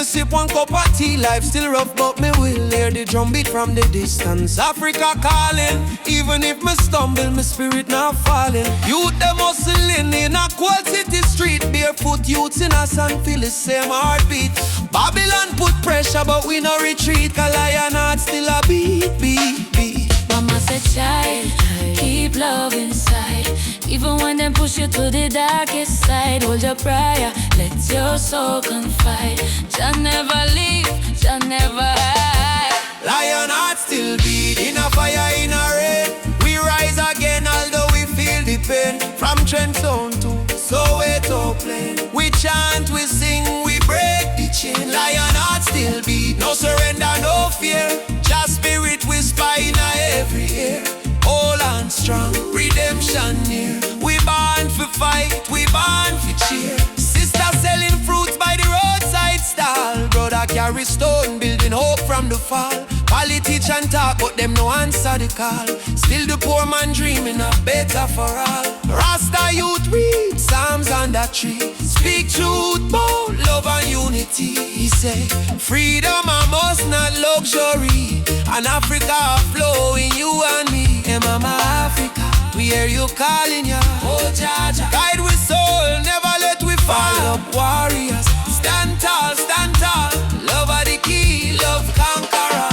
sip one cup of tea. Life still rough, but me will hear the drum beat from the distance. Africa calling, even if me stumble, my spirit not falling. Youth them hustling in a cold city street. Barefoot youths in a sun feel the same heartbeat. Babylon put pressure, but we no retreat. Cause lion heart still a beat, beat, beat. Mama said, child, keep love inside. Even when them push you to the darkest side, hold your prayer, let your soul confide. Jah never leave, Jah never hide. Lion heart still beat, in a fire, in a rain. We rise again, although we feel the pain. From Kingston to Soweto plain. We chant, we sing, we break the chain. Lion heart still beat, no surrender, no fear. Just spirit whisper in every ear. Hold on strong, redemption near. We born for fight, we born for cheer. Sister selling fruits by the roadside stall. Brother carry stone, building hope from the fall. Politician talk, but them no answer the call. Still the poor man dreaming of better for all. Rasta youth read Psalms on that tree. Speak truth, bold love and unity. He say, freedom a must, not luxury. And Africa flow in you and me. Hey mama Africa, we hear you calling ya. Oh Jaja, guide with soul, never let we fall. Up warriors, stand tall, stand tall. Love are the key, love conqueror.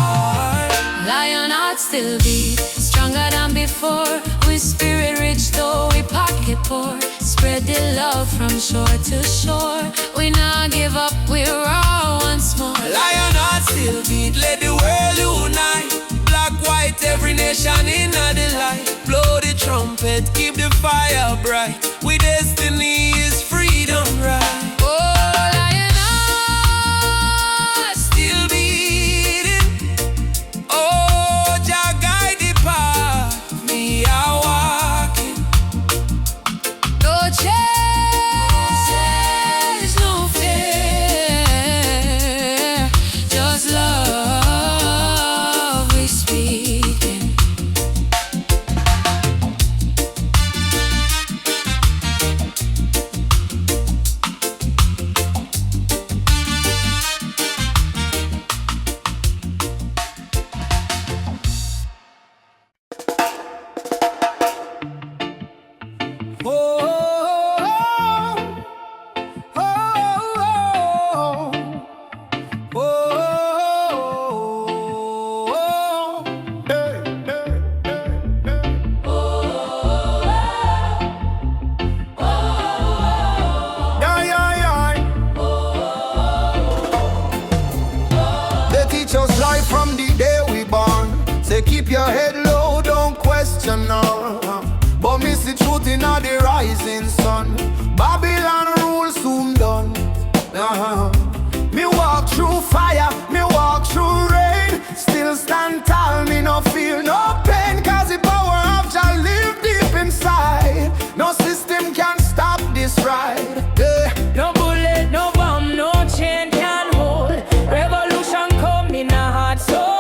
Lion heart still beat, stronger than before. We spirit rich though we pocket poor. Spread the love from shore to shore. We not give up, we're all once more. Lion heart still beat, let the world unite. Black, white, every nation in the light. Blow the trumpet, keep the fire bright. We destiny is freedom, right? Keep your head low, don't question no. But miss the truth in all the rising sun. Babylon rule soon done. Me walk through fire, me walk through rain. Still stand tall, me no feel no pain. Cause the power of Jah live deep inside. No system can stop this ride. No bullet, no bomb, no chain can hold. Revolution come in a heart so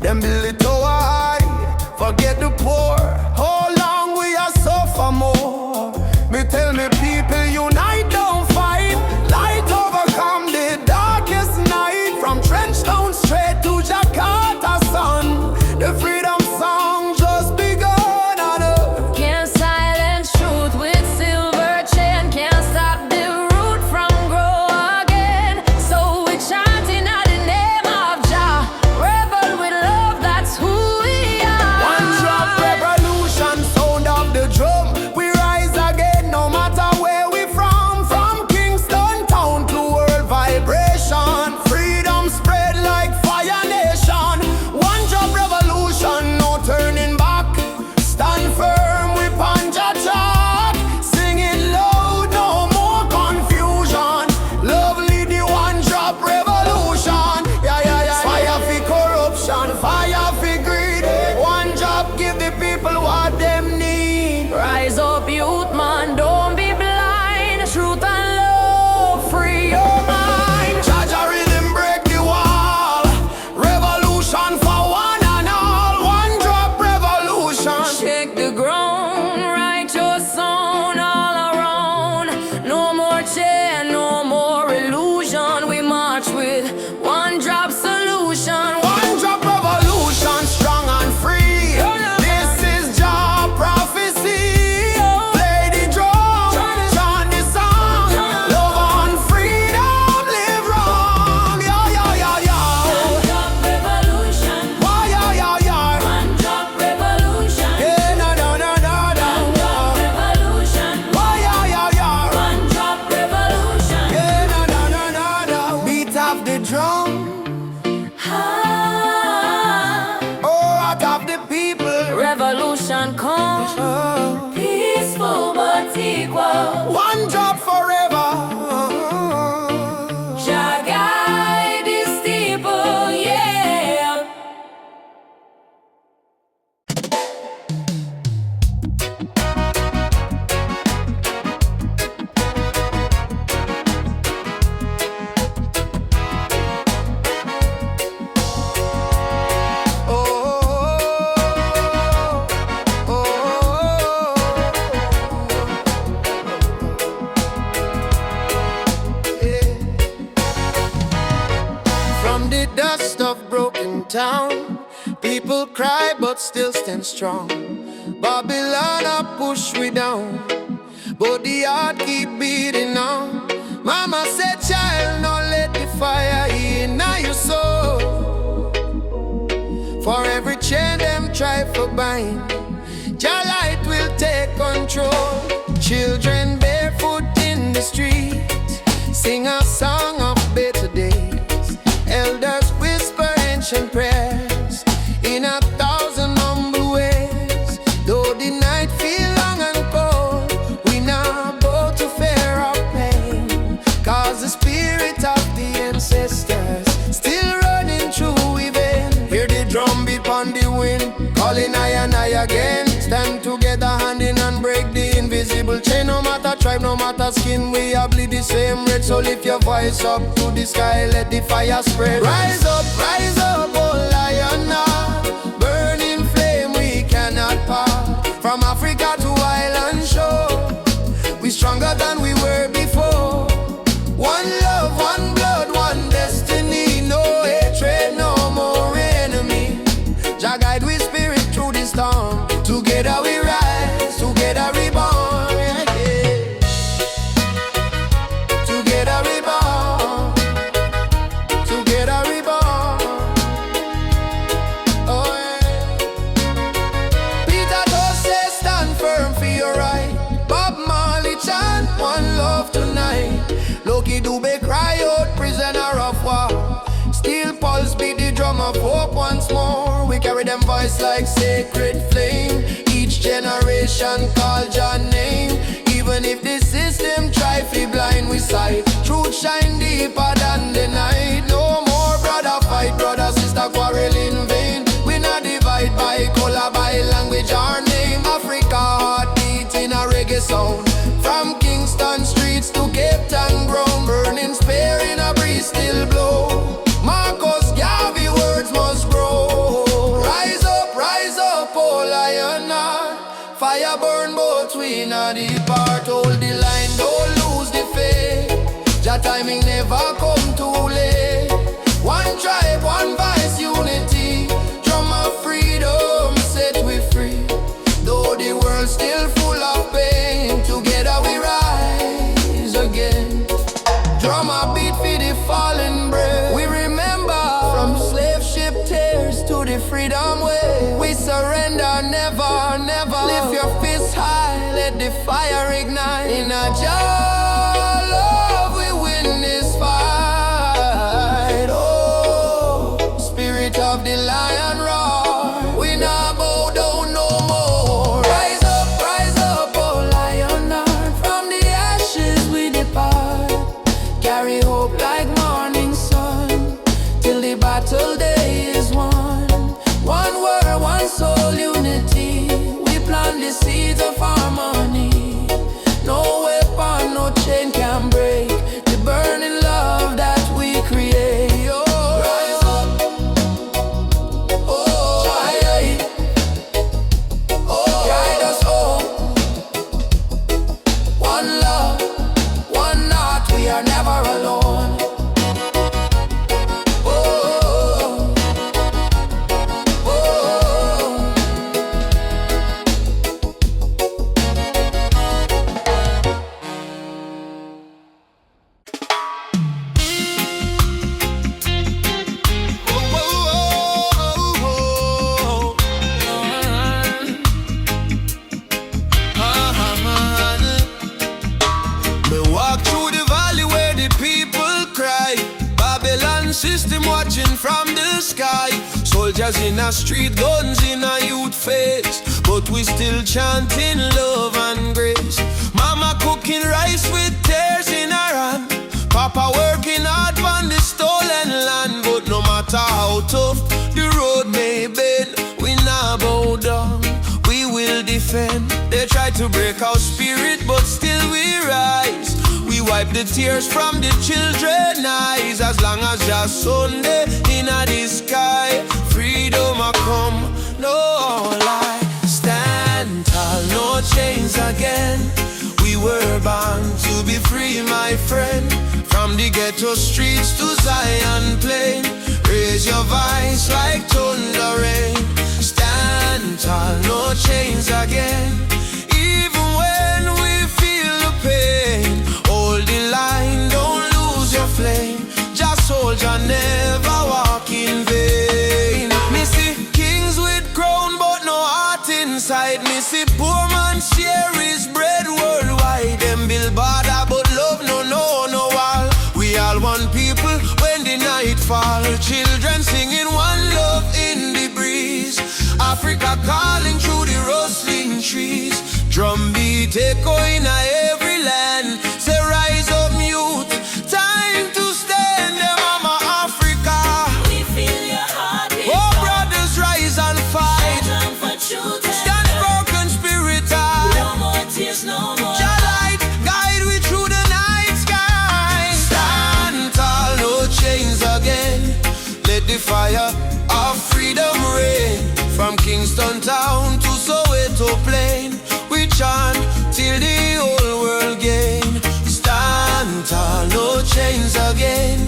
them build it tower high, forget the poor. How long we are suffer more? Me tell me people unite, don't fight. Light overcome the darkest night. From Trenchtown straight to Jakarta sun. The freedom song just begun. Can't silence truth with silver chain. Can't stop the root from grow again. So we chanting at the name of Jah. Rebel with love, that's who we are. One drop revolution, sound of the drum. We rise again, no people cry but still stand strong. Babylon a push we down, but the heart keep beating on. Mama said, child, no let the fire in your soul. For every chain them try for bind, your light will take control. Children barefoot in the street, sing a song of better days. Elders whisper ancient prayers in 1,000 humble ways. Though the night feel long and cold, we now bow to fear of pain, cause the spirit of the ancestors still running through we vein. Hear the drum beat on the wind, calling I and I again. Stand together hand in hand, break the invisible chain. No matter tribe, no matter skin, we all bleed the same red. So lift your voice up to the sky, let the fire spread. Rise up, oh lion, burning flame we cannot part. From Africa to island shore, we stronger than we were before. One love, one blood, one destiny. No hatred, no more enemy. Jah guide we spirit through the storm. Together we rise, together we born, yeah. Together we born, together we born. Oh yeah. Peter Tosh says stand firm for your right. Bob Marley chant one love tonight. Loki Dube cry out prisoner of war. Steel pulse beat the drum of hope once more. We carry them voice like sacred flame. Each generation call your name. Even if the system try to blind we sight, truth shine deeper than the night. No more brother fight, brother sister quarrel in vain. We not divide by color, by language or name. Africa heartbeat in a reggae sound. From Kingston streets to Cape Town ground, burning spear in a breeze still blow. Marcus Garvey words must grow. Rise up, oh lion, fire burn both we not depart. Hold the line, don't lose the faith. Your timing never come too late. One tribe, one voice, unity. Drum of freedom, set we free. Though the world still full of pain, together we rise again. Drum a beat for the fallen brave. We remember from slave ship tears to the freedom way. We surrender never, never. Lift your fists high, let the fire ignite. In a jar love we win this fight. Oh, spirit of the lion roar. We not bow down no more. Rise up, oh lion heart. From the ashes we depart. Carry hope like morning sun, till the battle day is won. One word, one soul, unity. We plant the seeds of harmony. No weapon, no chain can break the burning love that we create. Oh, rise up, oh, aye. Oh, guide us home. One love, one heart, we are never alone. Oh, oh, oh. Me walk through the valley where the people cry. Babylon system watching from the sky. Soldiers in a street, guns in a youth face, but we still chanting love and grace. Mama cooking rice with tears in her hand. Papa working hard on the stolen land. But no matter how tough the road may bend, we not bow down, we will defend. They try to break our spirit, but still we rise. We wipe the tears from the children's eyes. As long as just Sunday in the sky, freedom a come, no lie. Stand tall, no chains again. We were born to be free, my friend. From the ghetto streets to Zion plain, raise your voice like thunder rain. stand tall, no chains again. Even when we feel the pain, hold the line, don't lose your flame. Just soldier, never walk in vain. Me see kings with crown, but no heart inside. Me see poor man share his bread worldwide. Them build border, but love no wall. We all one people when the night fall. Children singing one love in the breeze. Africa calling through the rustling trees. Drum beat echo in every land. Say rise up youth, time to stand. Them mama Africa, We feel your heartbeat. oh brothers rise and fight. Stand for truth and Stand for conspirator. no more tears, no more. Your light guide we through the night sky. Stand tall, no chains again. Let the fire of freedom reign. From Kingston town to Soweto plain, we chant till the whole world gain. Stand tall, no chains again.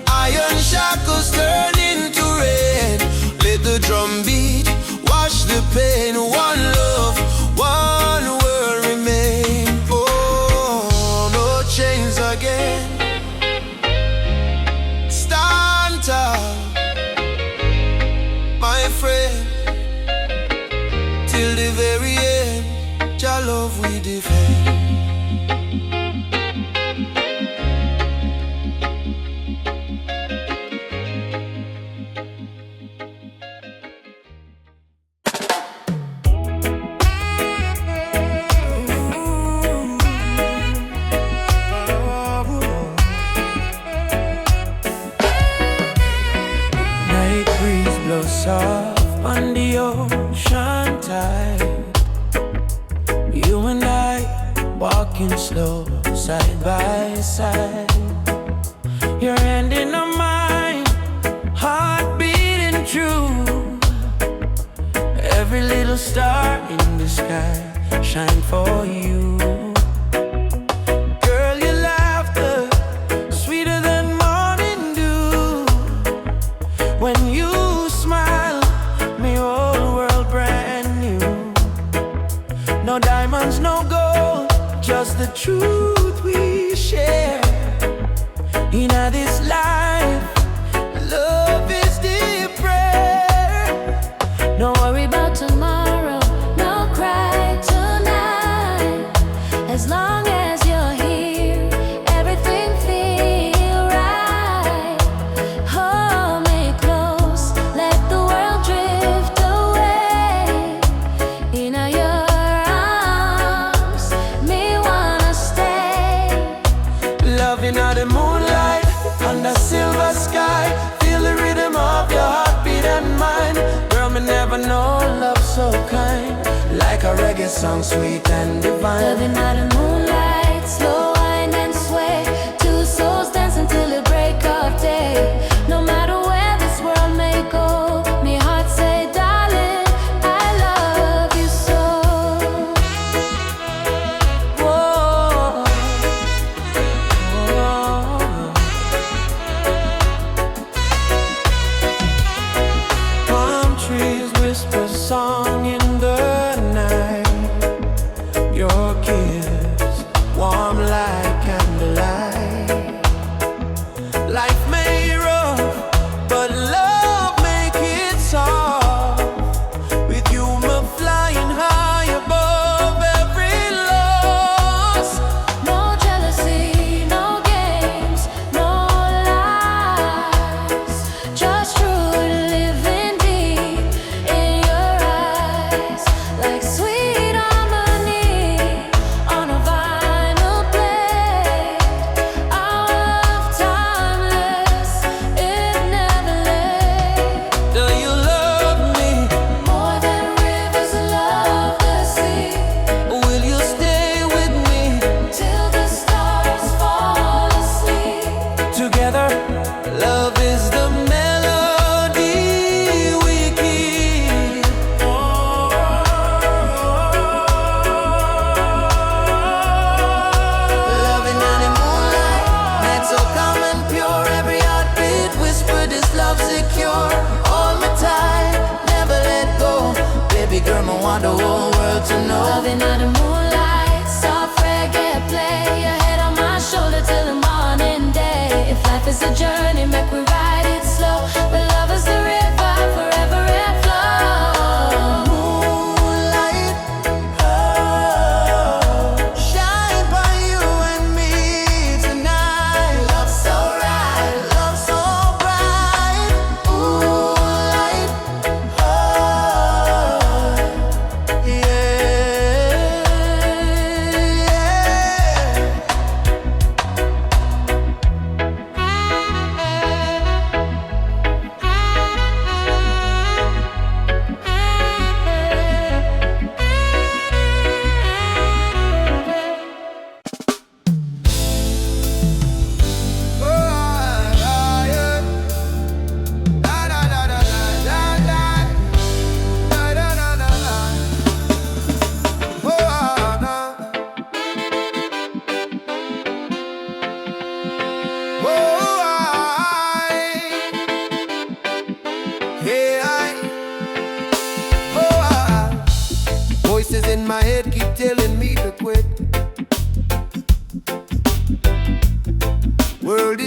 Iron shackles turn into rain. Let the drum beat wash the pain. One love, one world remain. Oh, no chains again. Stand tall, my friend, till the very end. Your love we defend. Night breeze blows soft on the ocean tide. You and I walking slow, side by side. Your hand in mine, heart beating true. Every little star in the sky shine for you. Girl, your laughter sweeter than morning dew. When you smile, me whole world brand new. No diamonds, no gold, just the truth we share. In this life, love is the prayer. No worry about tomorrow, no cry tonight. As long as you're here, everything feel right. Hold me close, let the world drift away. In your arms, me wanna stay. Loving out the moonlight, under silver sky. Feel the rhythm of your heartbeat and mine. Girl, me never know love so kind. Like a reggae song, sweet and divine. Loving out the moonlight, slow wine and sway. Two souls dancing till the break of day. No matter where this world may go, me heart say, darling, I love you so. Whoa. Palm trees whisper song in the night. Your kiss warm like candlelight. Life may rough, but love make it soft. With you, me flying high above every loss. No jealousy, no games, no lies. Just truth living deep in your eyes. Like sweet harmony on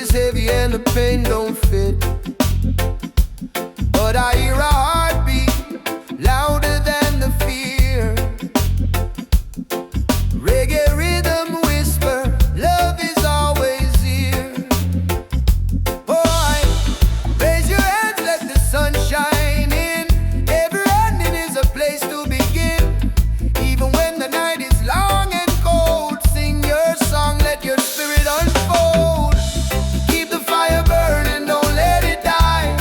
is heavy and the pain don't fit. But I hear a heartbeat louder than the fear. Reggae rhythm whisper, love is always here. Boy, raise your hands, let the sun shine in. Every ending is a place to begin. Even when the night is long and cold, sing your song, let your spirit unfold. Keep the fire burning, don't let it die.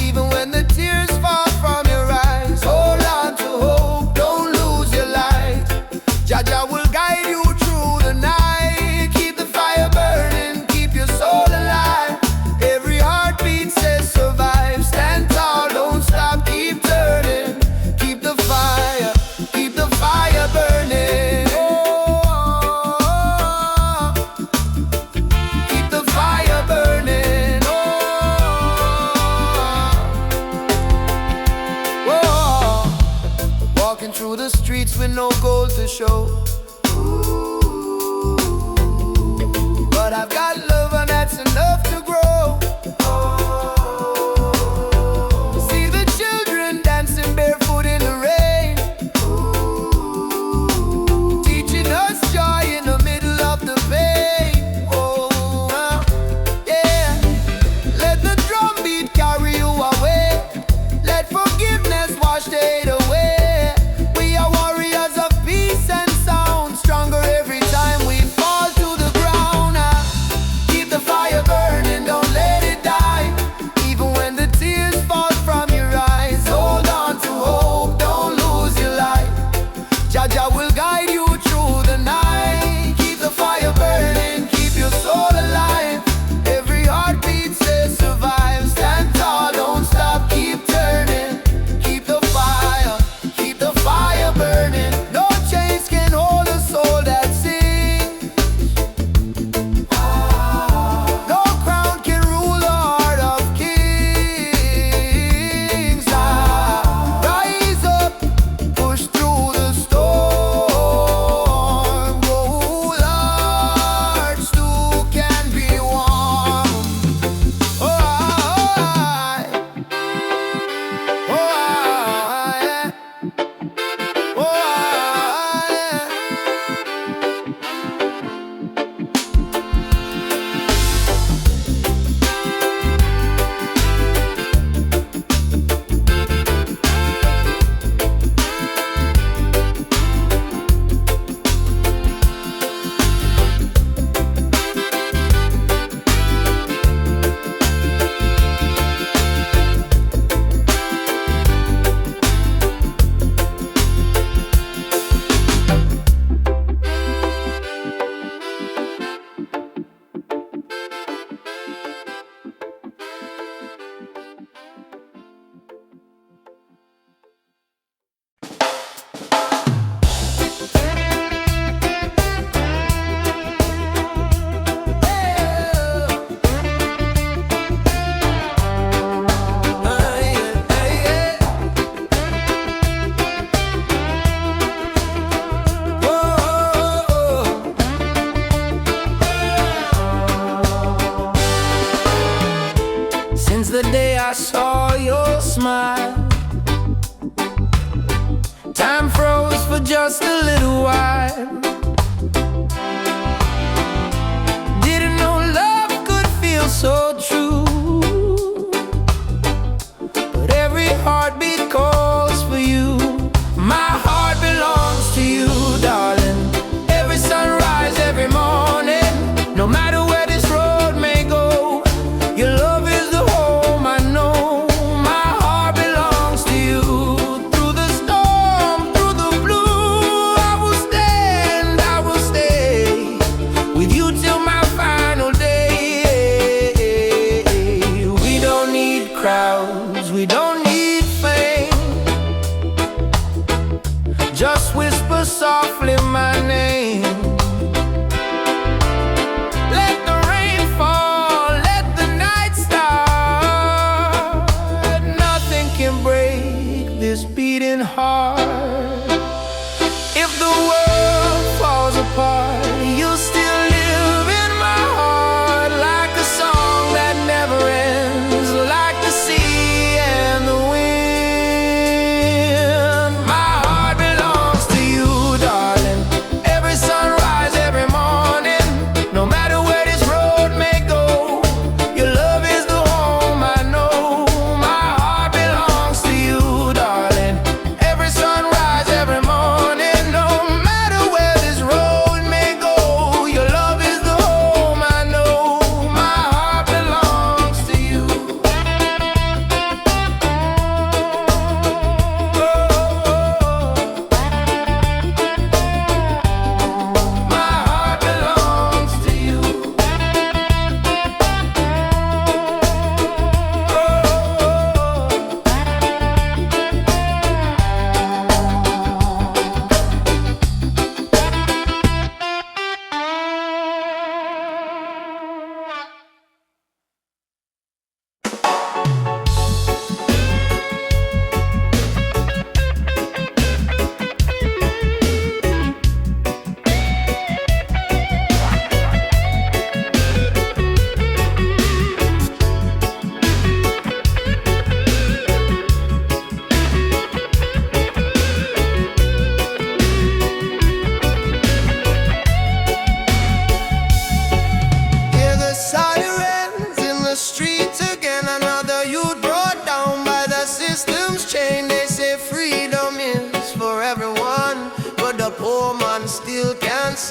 Even when the tears fall from your eyes, hold on to hope, don't lose your light. Jaja will guide you through the night. Keep the fire burning, keep your soul alive. Every heartbeat says survive. Stand tall, don't stop, keep turning. Keep the fire burning. Oh, keep the fire burning. Oh, walking through the streets with no gold to show. But I've got love and that's enough to grow. See the children dancing barefoot in the rain, teaching us joy in the middle of the pain. Oh, yeah. Let the drum beat carry you away. Let forgiveness wash the hate away. We are warriors of peace and sound, stronger every time we fall to the ground. Keep the fire burning, don't let it die. Even when the tears fall from your eyes, hold on to hope, don't lose your light. Jaja will guide you through the night. Keep the fire burning, keep your soul alive. Every heartbeat says survive. Stand tall, don't stop, keep turning. Keep the fire burning. No chains can hold a soul that sings. No crown can rule the heart of kings. Rise up, push through the storm. Gold hearts too can be warm. Oh, yeah. Since the day I saw your smile, time froze for just a little while. Didn't know love could feel so true, but every heartbeat calls for you. My heart belongs to you, darling. Every sunrise, every morning, no matter where this road may go, your love is the home I know. My heart belongs to you. Through the storm, through the blue, I will stay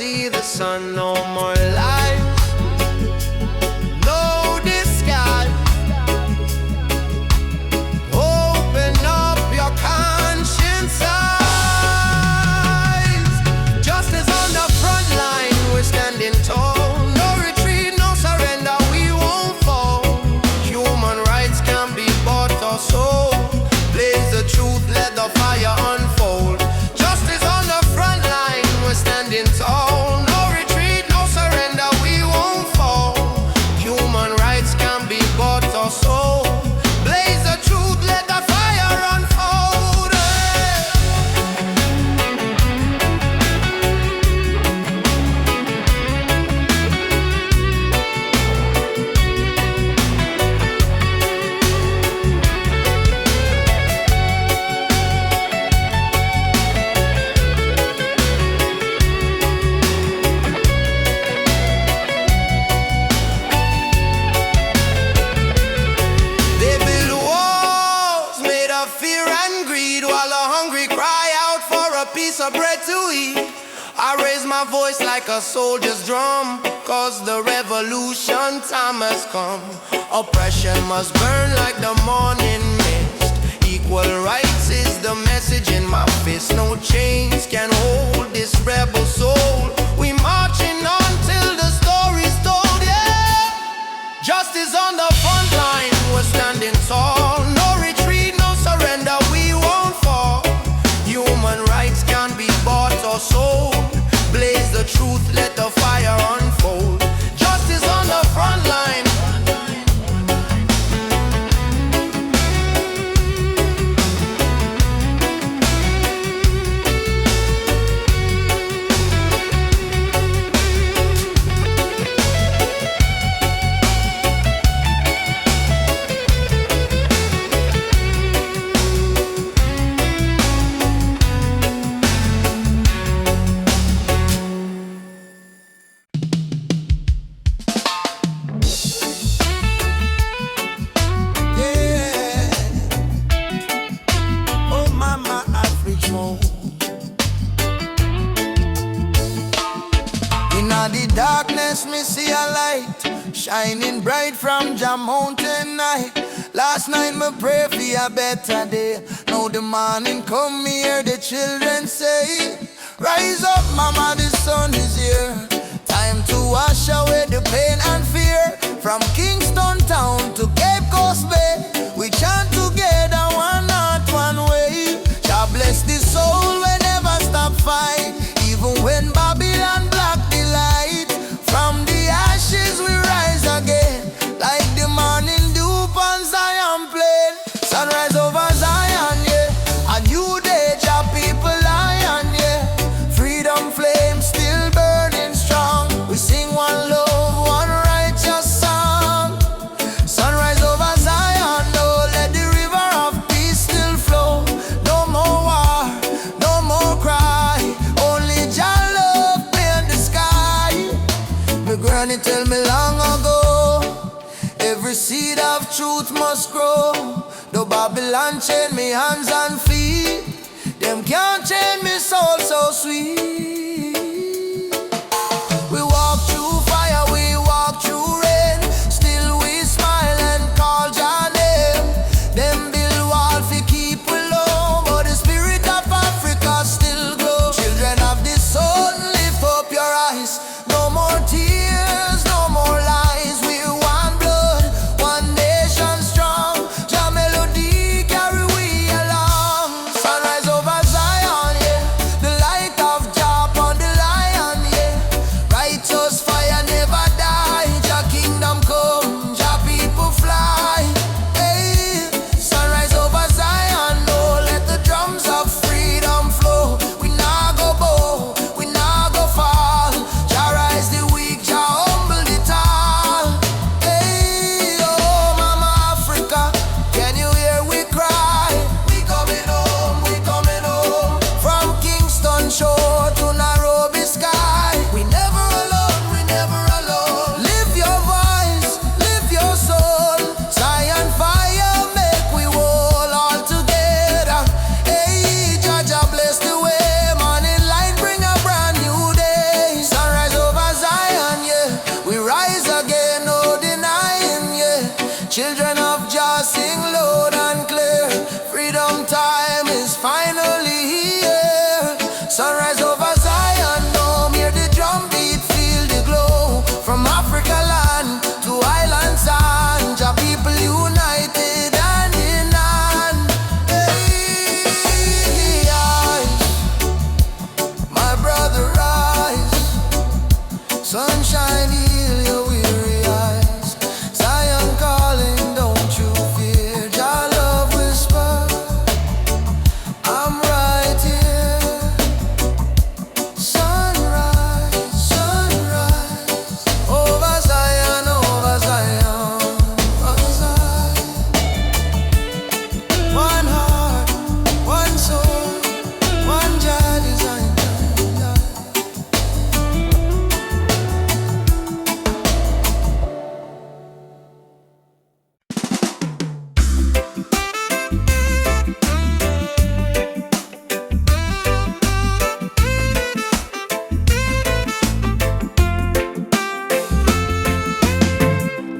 see the sun, no more light, no disguise. Open up your conscience eyes. Justice on the front line, we're standing tall. No retreat, no surrender, we won't fall. Human rights can be bought or sold. Blaze the truth, let the fire unfold. Justice on the front line, we're standing tall. No retreat, no surrender, we won't fall. Human rights can be bought or sold. Blaze the truth, let the fire unfold. They build walls made of fear and greed, while the hungry cry out for a piece of bread to eat. I raise my voice like a soldier's drum, cause the revolution time has come. Oppression must burn like the morning mist. Equal rights is the message in my fist. No chains can hold this rebel soul. We marching on till the story's told, yeah. Justice on the front line, we're standing tall. No retreat, no surrender, we won't fall. Human rights can be bought or sold. Blaze the truth, let the fire unfold. Justice on the front line. Yeah. Oh, Mama Africa. In the darkness, me see a light shining bright from Jah mountain night. Last night me pray for a better day. Now the morning come, me hear the children say, rise up, Mama, the sun is here. Time to wash away the pain and fear. From Kingston town to Cape Coast Bay, we chant together, one heart, one way. God bless the soul, we never stop fight. Even when Babylon block the light, from the ashes we rise again, like the morning dew on Zion plain. Sunrise over Zion, yeah. A new day, Jah people lion, yeah. Freedom flame still burning strong. We sing one love, one righteous song. Sunrise over Zion, no, let the river of peace still flow. No more war, no more cry. Only Jah love paint the sky. My granny tell me long ago, every seed of truth must grow. Though Babylon chain me hands and feet, them can't chain me soul so sweet. We walk through fire, we walk through rain, still we smile and call Jah name. Them build wall fi keep we low, but the spirit of Africa still glow. Children of the sun, lift up your eyes. No more tears, no more lies. We're one blood, one nation strong. Jah melody carry we along. Sunrise over Zion, yeah. The light of Jah upon the Sunshine, heal your weary eyes. Zion calling, don't you fear. Jah love whisper, I'm right here. Sunrise, sunrise, over Zion, over Zion, over Zion. One heart, one soul, one Jah design.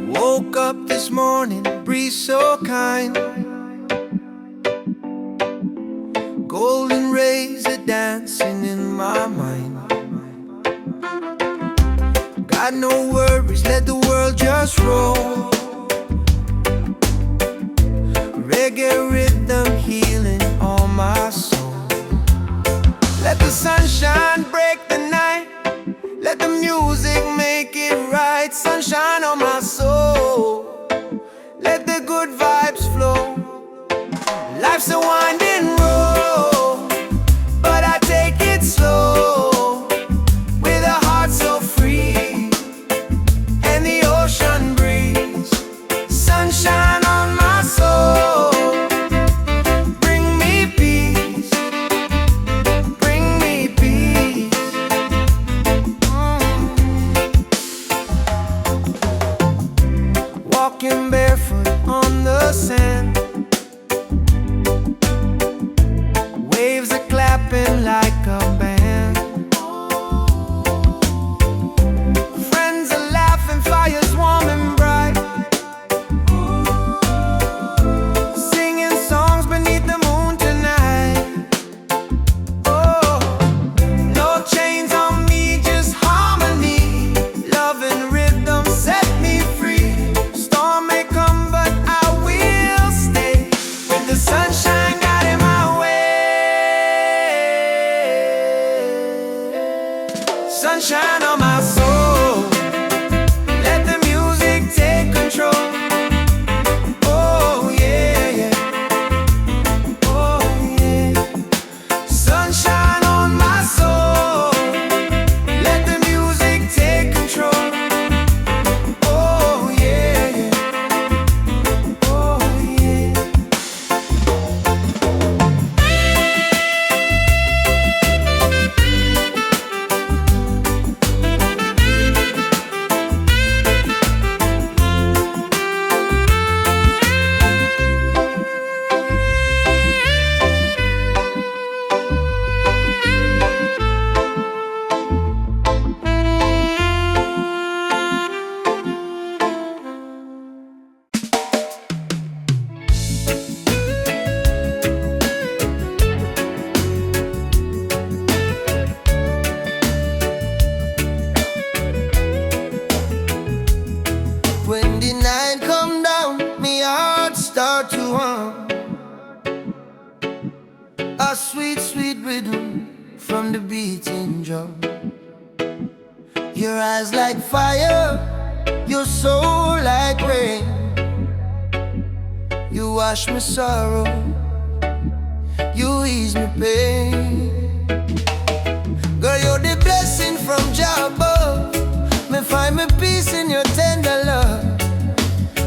Woke up this morning, breeze so kind. Golden rays are dancing in my mind. Got no worries, let the world just roll. Reggae rhythm healing all my soul. Let the sunshine break the night. Let the music make it right. Sunshine on my soul. Let the good vibes flow. Life's a winding road, but I take it slow. With a heart so free and the ocean breeze. Sunshine on my soul. Bring me peace. Bring me peace. Walking barefoot on the sand. Waves are clapping like a band. Friends are laughing, fires warm and bright. Singing songs beneath the moon tonight. Oh, no chains on me, just harmony. Love and rhythm set me free. Storm may come, but I will stay. With the sunshine guiding my way. Sunshine on my soul. Let the music take control. Oh yeah, yeah. Oh yeah. Sunshine on my soul. Let the music take control. Oh yeah, yeah. Oh yeah. When the night come down, me heart start to hum. A sweet, sweet rhythm from the beating drum. Your eyes like fire, your soul like rain. You wash me sorrow, you ease me pain. Girl, you're the blessing from Jah above. Me find me peace in your tender love.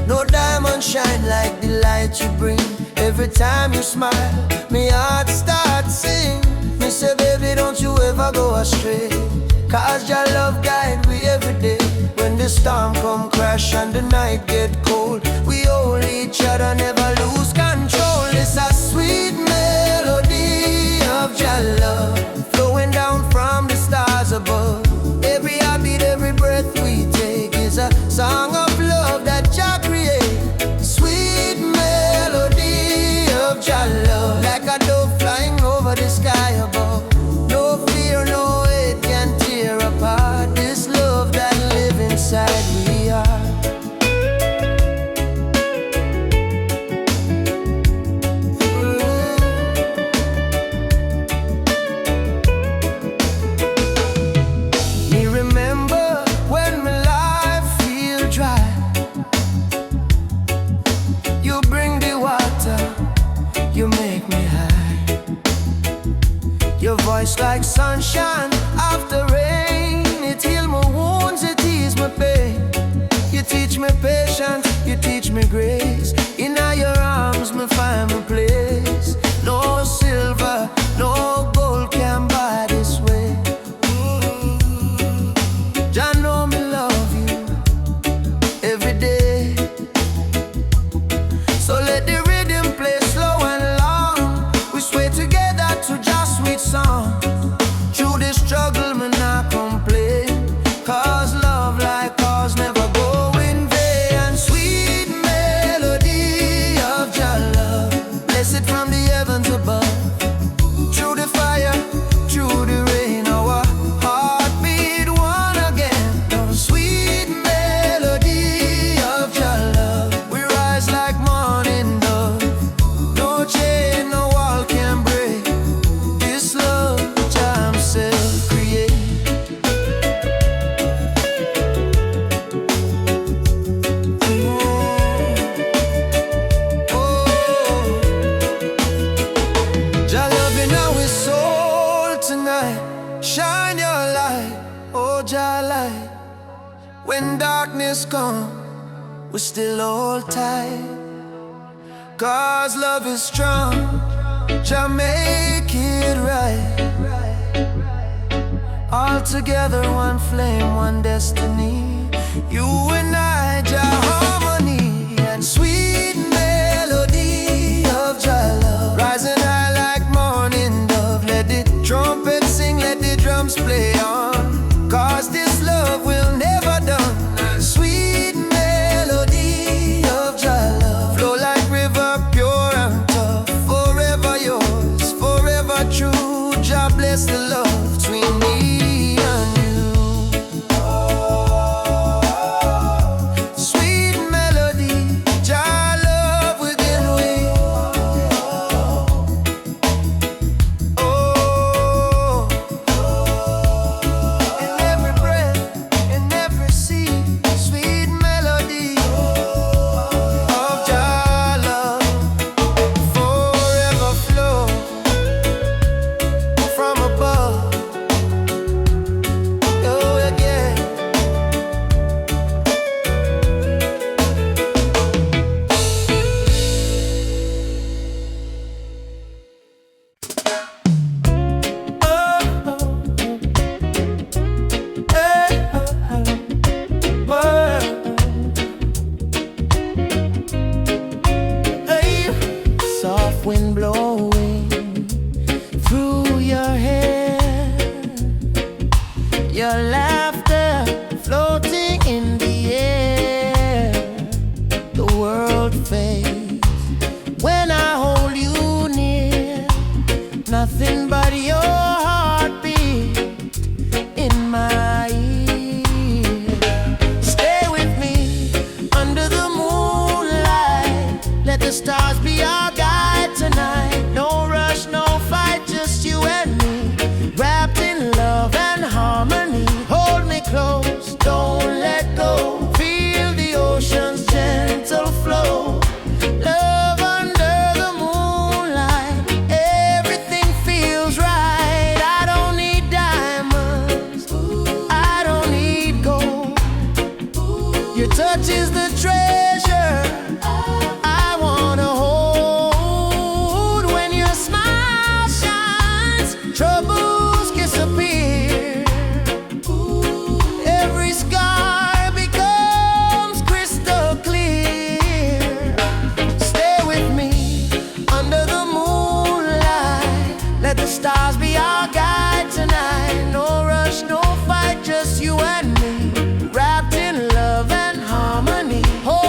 No diamond shine like the light you bring. Every time you smile, me heart starts sing. Me say, baby, don't you ever go astray. Cause your love guide we every day. When the storm come crash and the night get cold, we hold each other, never lose control. It's a sweet melody of your love, flowing down from the stars above. Every heartbeat, every breath we take is a song of love that Jah create. Sweet melody of your love, like a dove flying over the sky above. No fear, no hate can tear apart this love that live inside we are. sunshine after rain. It heals my wounds, it eases my pain. You teach me patience, you teach me grace. In your arms, me find my place. No silver, no gold can buy this way. Jah know me love you every day. So let the rhythm play slow and long. We sway together to just sweet song. Through this struggle, me not complain. Cause love like ours never go in vain. Sweet melody of Jah love, blessed from the heavens above. Through the fire, through the rain, our heart beat one again. Oh, sweet melody of Jah love, we rise like morning dove. No chain, no wall can break this love Jah himself create. Jah loving our soul tonight. Shine your light, oh Jah light. When darkness comes, we still hold tight. Cause love is strong, Jah make it right. All together, one flame, one destiny. You and I, Jah harmony. And sweet melody of Jah love, rising high like morning dove. Let the trumpet sing, let the drums play on. Cause this love will never done. And sweet melody of Jah love, flow like river, pure and tough. Forever yours, forever true. Jah bless the love between me and you. Sweet melody, Jah love within we. Oh, in every breath, in every seed, sweet melody of Jah love forever flow from above. Oh, yeah. Soft wind blowing through your hair, your laughter floating in the air. The world fades when I hold you near. Nothing but your heartbeat in my ear. Stay with me under the moonlight. Let the stars be our guide tonight. No rush, no fight, just you and me, wrapped in love and harmony. Hold me close, don't let go. Feel the ocean's gentle flow. Love under the moonlight, everything feels right. I don't need diamonds, I don't need gold. Your touch is the treasure I wanna hold. When your smile shines, troubles disappear. Every scar becomes crystal clear. Stay with me under the moonlight. Let the stars be our guide tonight. No rush, no fight, just you and me, wrapped in love and harmony. Hold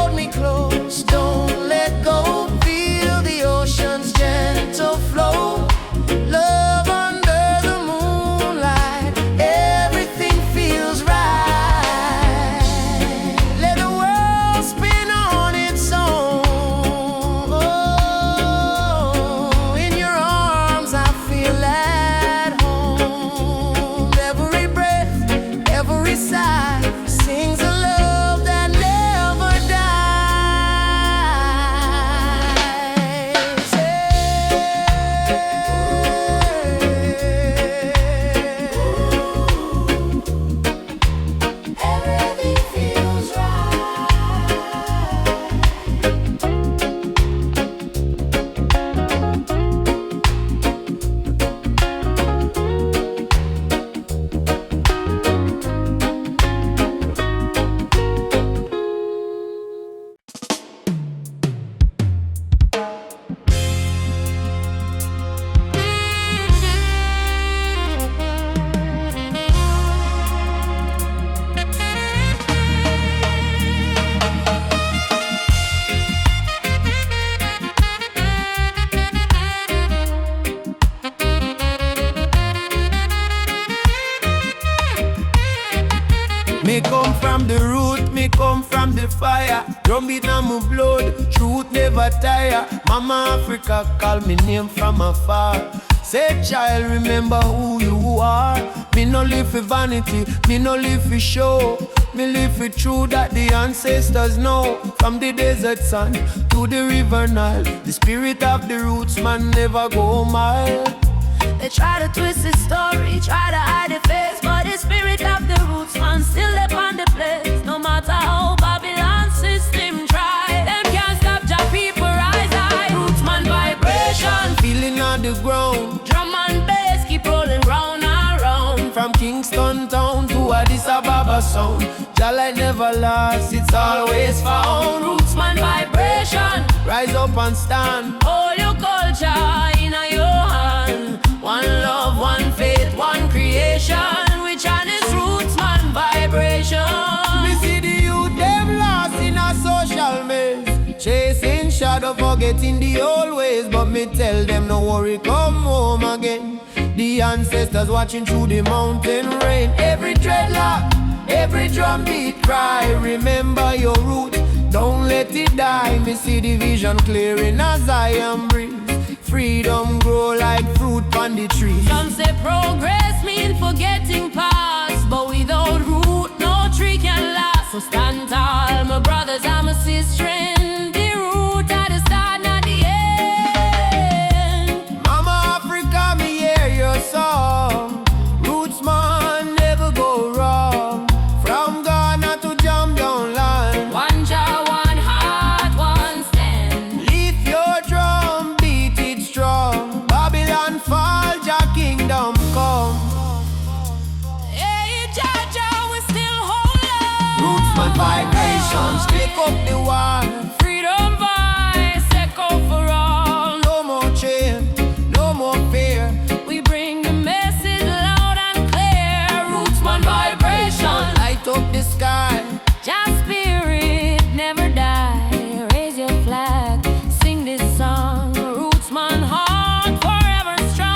Me come from the root, me come from the fire. Drum beat on my blood, truth never tire. Mama Africa call me name from afar. Say child, remember who you are. Me no live for vanity, me no live for show. Me live for truth that the ancestors know. From the desert sun to the river Nile, the spirit of the roots man never go mild. They try to twist the story, try to hide the face, but the spirit of the roots man still live on the place. No matter how Babylon system try, them can't stop your people rise high. Roots man vibration, Feeling on the ground, drum and bass keep rolling round and round. from Kingston town to Addis Ababa sound. Jah light never lost, it's always found. Roots man vibration, Rise up and stand. all your culture in your hand. One love, one faith, one creation. Which one is roots man vibration? Me see the youth them lost in a social maze, chasing shadow, forgetting the old ways. But me tell them no worry, come home again. The ancestors watching through the mountain rain. Every dreadlock, every drum beat cry, remember your root, don't let it die. Me see the vision clearing as I am breathe. Freedom grow like fruit on the tree. Some say progress mean forgetting past, but without root no tree can last. So stand tall, my brothers and my sisters. The root at the start, not the end. Mama Africa, me hear your song. Roots man never go wrong. From Ghana to Jam down land. One jaw, one heart, one stand. Leave your drum, beat it strong. Babylon fall, Jah kingdom come. Hey, Jaja, we still hold on. Roots man vibrations, pick up the war. Freedom voice, echo for all. No more chain, no more fear. We bring the message loud and clear. Roots man vibration. Light up the sky. Just spirit never die. Raise your flag, sing this song. Roots man heart forever strong.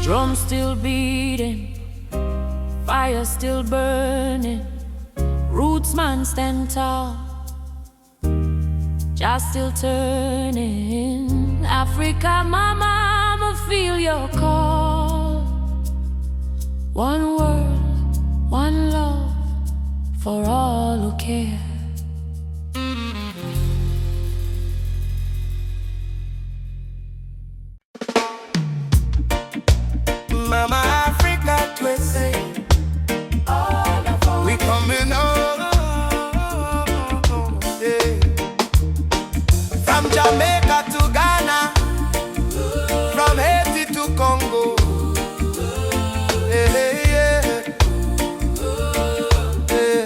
Drum still beating, fire still burning. Roots man stand tall, just still turning. Africa, mama, I'ma feel your call. One world, one love, for all who care. Mama Africa twisting. We coming home, yeah. From Jamaica to Ghana, from Haiti to Congo, yeah, yeah, yeah.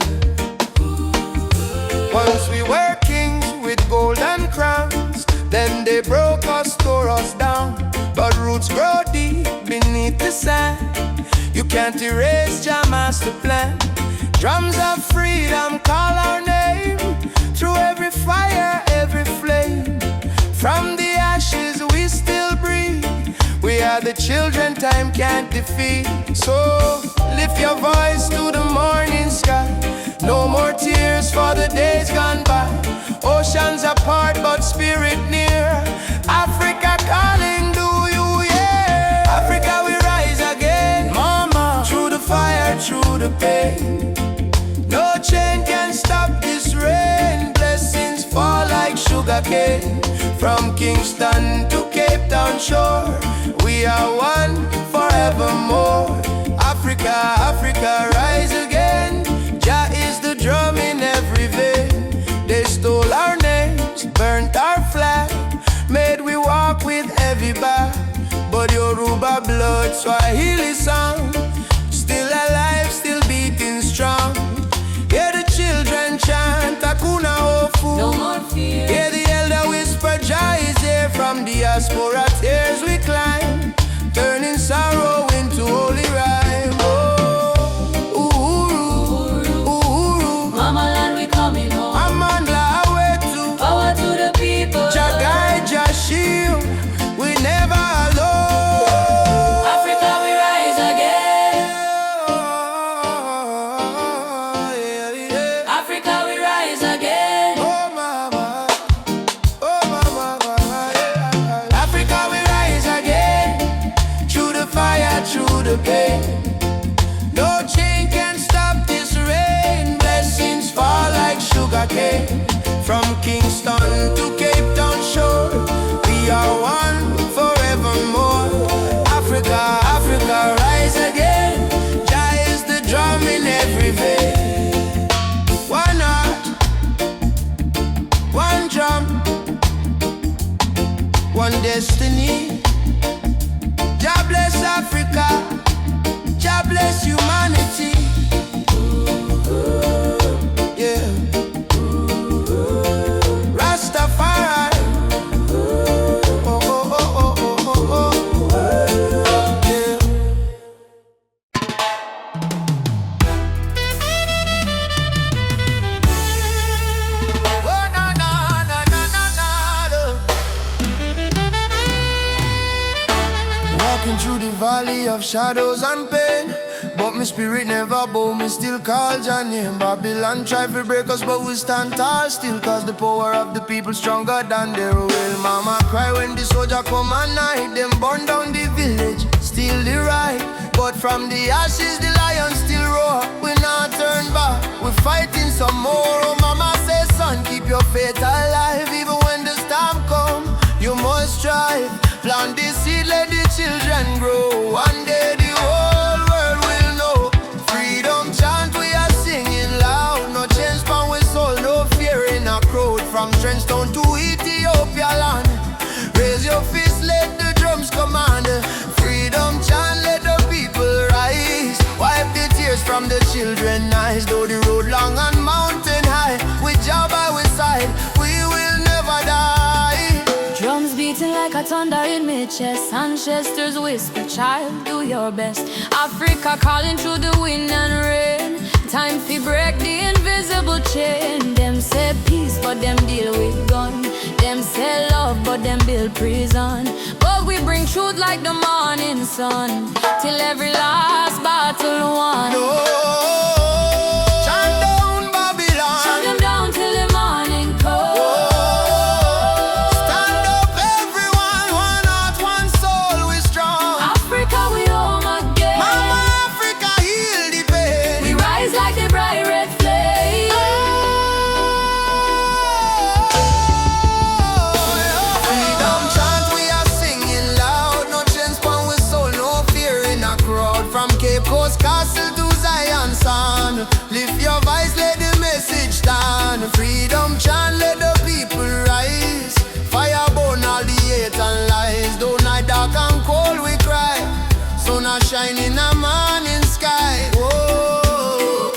Once we were kings with golden crowns, then they broke us, tore us down. But roots grow deep beneath the sand. You can't erase your master plan. Drums of freedom call our name. Through every fire, every flame. From the ashes we still breathe. We are the children time can't defeat. So lift your voice to the morning sky. No more tears for the days gone by. Oceans apart but spirit near. Africa calling, do you hear? Africa we rise again, mama. Through the fire, through the pain. No chain can stop this rain. Blessings fall like sugar cane. From Kingston to Cape Town shore, we are one forevermore. Africa, Africa, rise again. Jah is the drum in every vein. They stole our names, burnt our flag, made we walk with heavy back. But Yoruba blood, Swahili song, still alive, still beating strong. Hear the children chant Hakuna Hofu. No more fear. Hear the diaspora tears we climb, turning sorrow into holy rhyme. Oh, Uhuru, Mama land, we coming home. Amandla Awetu, Power to the people. Jagai Jashil, we never alone. Africa, we rise again. Africa, we rise again. Oh mama, yeah. Africa we rise again, through the fire, through the pain. No chain can stop this rain. Blessings fall like sugar cane. From Kingston to Cape Town shore, we are one forevermore. Africa, Africa rise again. Jah is the drum in every vein. One heart, one drum, one destiny. Jah bless Africa, Jah bless humanity. Yeah. Rastafari. Oh, oh, oh, oh, oh, oh, oh. Yeah. Oh, na, na, na, na, na, na, na. Walking through the valley of shadows and pain, but my spirit never bow, me still call your name. Babylon try to break us, but we stand tall still, cause the power of the people stronger than their will. Mama cry when the soldier come at night, them burn down the village, still the right. But from the ashes the lion still roar, we not turn back, we fighting some more. Oh mama say son, keep your faith alive, even when the storm come, you must strive. Plant the seed, let the children grow. One day the whole world will know. Freedom chant we are singing loud. No change from we soul, no fear in a crowd. From Trenchtown to Ethiopia land, raise your fist, let the drums command. Freedom chant, let the people rise. Wipe the tears from the children's eyes. Though the road long and mountain high, with Jah by we side, we will never die. Drums beating like a thunder in my chest. Ancestors whisper, child, do your best. Africa calling through the wind and rain. Time to break the invisible chain. Them say peace, but them deal with gun. Them say love, but them build prison. But we bring truth like the morning sun, till every last battle won. No, chant down Babylon. Shut them down till the morning comes. Stand up everyone, one heart, one soul, we strong. Africa, we home again. Mama Africa, heal the pain. We rise like the bright red flame. Freedom chant we are singing loud. No chance pan we soul, no fear in a crowd. From Cape Coast Castle to Zion Sound, lift your voice, let the message stand. Freedom chant, let the people rise. Fire burn all the hate and lies. Though night dark and cold we cry, sun a shine in a morning sky. Whoa.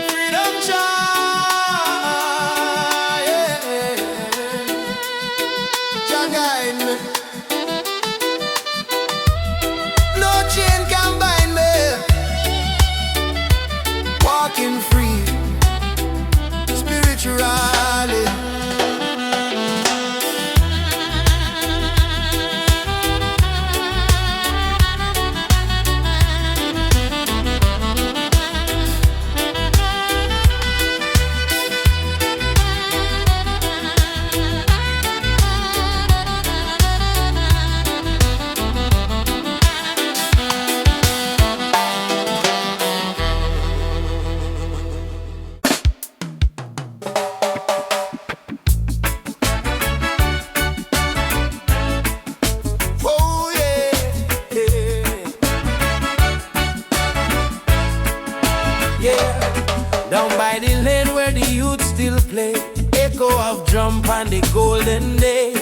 Freedom chant, yeah. Jah guide me. No chain can bind me. Walking free, spiritually. Oh yeah, yeah. Yeah, down by the lane where the youth still play, echo of drum on the golden day.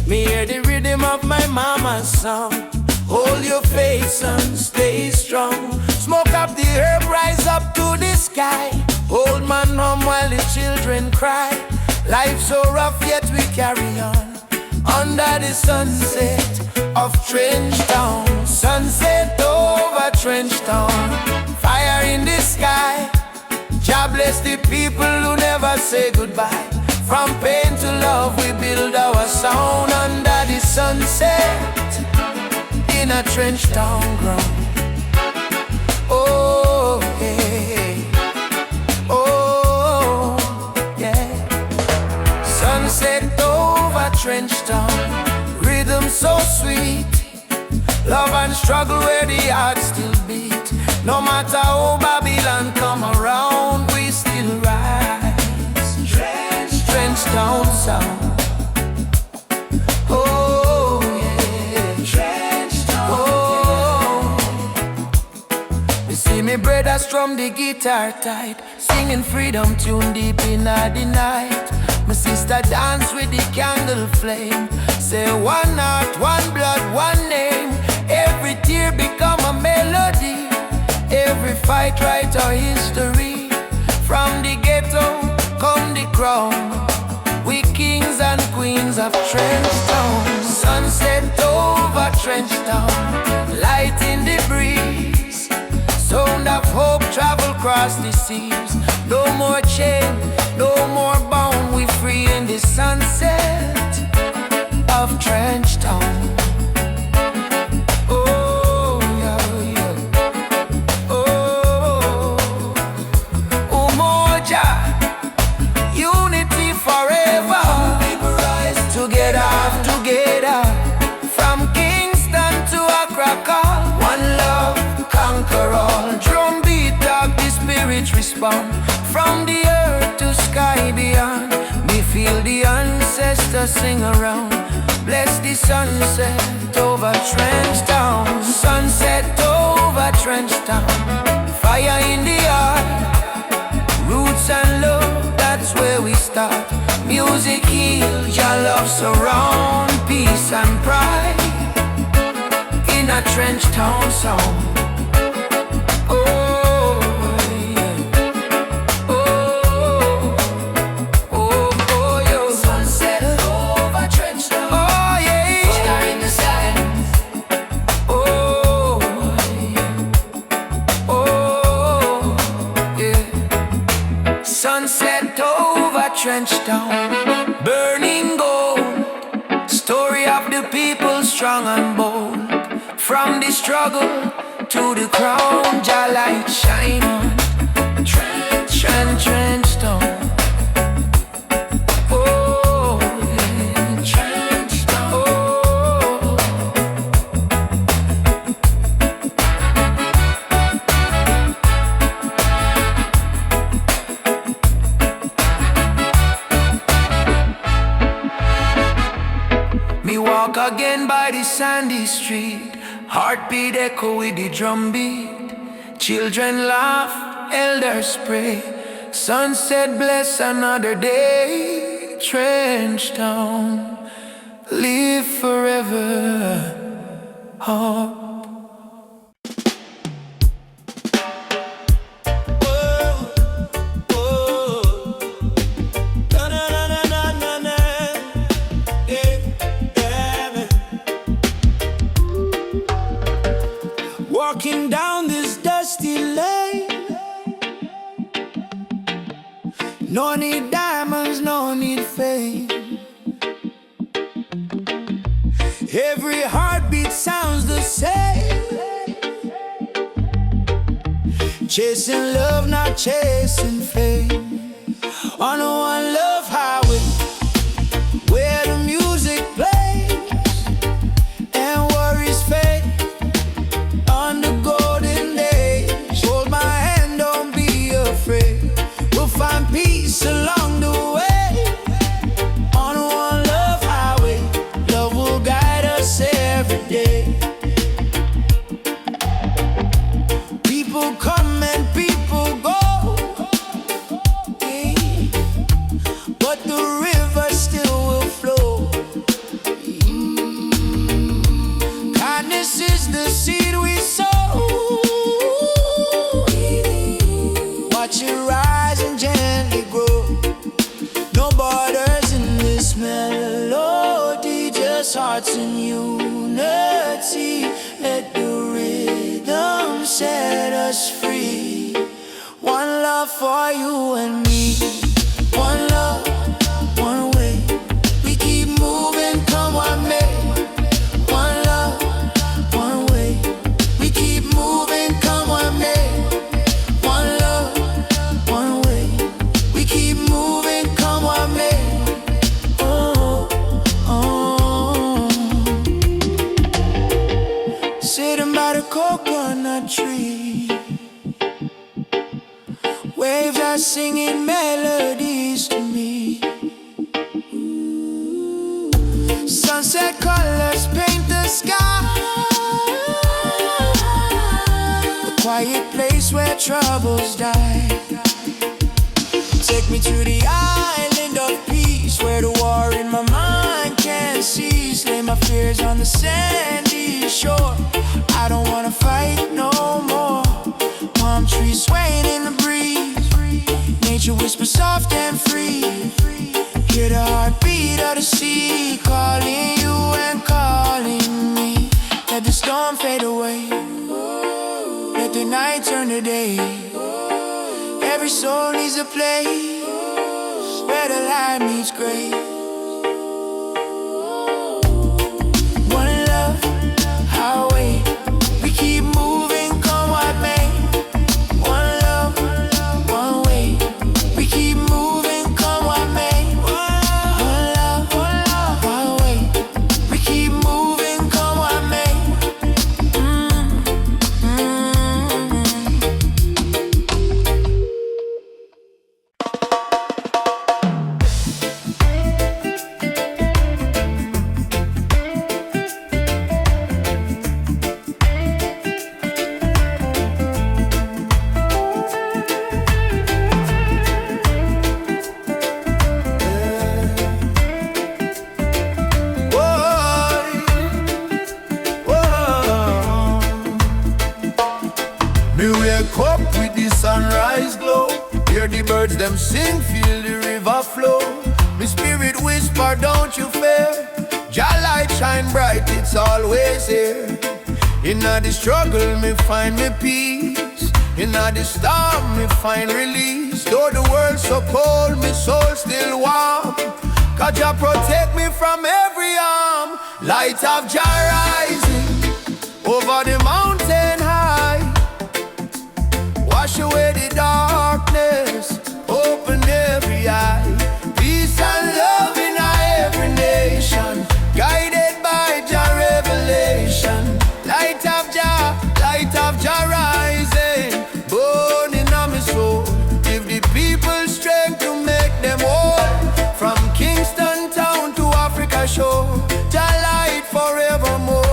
Me hear the rhythm of my mama's song. Hold your faith, son, stay strong. Smoke up the herb, rise up to the sky. Old man home while the children cry. Life so rough, yet we carry on. under the sunset of Trench Town. Sunset over Trench Town, fire in the sky. God bless the people who never say goodbye. From pain to love we build our sound under the sunset in a Trench Town ground. Oh, hey. Oh, yeah. Sunset over Trench Town, rhythm so sweet. Love and struggle where the heart still beat. No matter how Babylon come around, we still rise. Trench Town sound. Oh yeah, Trench Town. Oh, you see me brother strum the guitar tight, singing freedom tune deep in the night. My sister dance with the candle flame, say one heart, one blood, one name. Every tear become a melody, every fight write our history. From the ghetto come the crown, we kings and queens of Trench Town. Sunset over Trench Town, light in the breeze. Sound of hope travel across the seas. No more chain, no more bound, we free in the sunset of Trench Town. Together, from Kingston to Accra, one love conquer all. Drum beat up, the spirit respond. From the earth to sky beyond, we feel the ancestors sing around. Bless the sunset over Trench Town. Sunset over Trench Town, fire in the heart. Roots and love, that's where we start. Music heals, your love surround. Peace and pride in a Trench Town song. Oh, yeah. Oh, oh, oh, yo. Sunset over Trench Town. Oh, yeah. Fire in the sky. Oh, yeah. Oh, yeah. Sunset over Trench Town, burning gold. Story of the people strong and bold. From the struggle to the crown, your light shine on Trench Town. Oh, yeah. Trench Town. Oh. Me walk again by the sandy street, heartbeat echo with the drum beat. Children laugh, elders pray, sunset bless another day. Trench Town, live forever. Oh. Walking down this dusty lane, no need diamonds, no need fame. Every heartbeat sounds the same. Chasing love, not chasing fame. On a one love highway, where the music plays and worries fade. On the golden days, hold my hand, don't be afraid. We'll find peace along the way. On a one love highway, love will guide us every day. People come and people go, for you and me. One love, one way. We keep moving, come what may. One love, one way. We keep moving, come what may. One love, one way. We keep moving, come what may. Oh, oh. Sitting by the coconut tree, waves are singing melodies to me. Sunset colors paint the sky, the quiet place where troubles die. Take me to the island of peace, where the war in my mind can't cease. Lay my fears on the sandy shore. I don't wanna fight no more. Palm trees swaying in the breeze, nature whispers soft and free. Hear the heartbeat of the sea, calling you and calling me. Let the storm fade away, let the night turn to day. Every soul needs a place where the light meets gray. One love, highway. We keep moving, come what may. One love, one way. We keep moving, come what may. One love, one way. We keep moving, come what may. Me wake up with the sunrise glow, hear the birds them sing, feel the river flow. Me spirit whisper, don't you fear, Jah light shine bright, it's always here. Inna the struggle me find me peace, inna the storm me find release. Though the world so cold, me soul still warm, 'cause Jah protect me from every harm. Light of Jah rising over the mountain high, wash away the darkness, open every eye. Peace and love in every nation, guided by Jah revelation. Light of Jah rising, burning on my soul. Give the people strength to make them whole. From Kingston town to Africa shore, Jah light forevermore.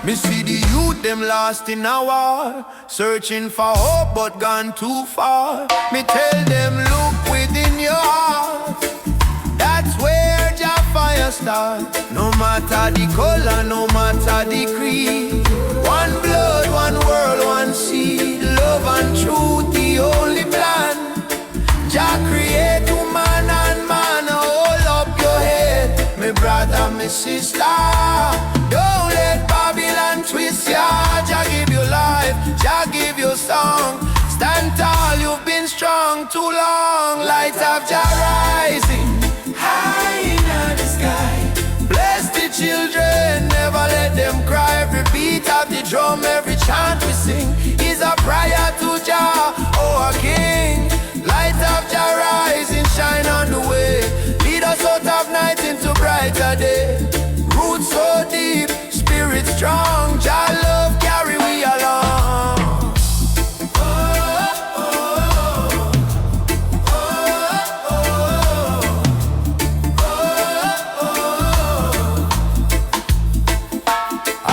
Me see the youth them lost in a war, searching for hope but gone too far. Me tell them look within your heart, that's where Jah fire start. No matter the color, no matter the creed, one blood, one world, one seed. Love and truth, the only plan. Jah create woman and man. Hold up your head, me brother, me sister. Don't let Babylon twist ya. Jah give you life, Jah give you song. Stand tall, you've been strong too long. Light of Jah rising high in the sky. Bless the children, never let them cry. Every beat of the drum, every chant we sing is a prayer to Jah, oh King. Light of Jah rising, shine on the way. Lead us out of night into brighter day. Roots so deep, spirit strong. Jah love carry we along.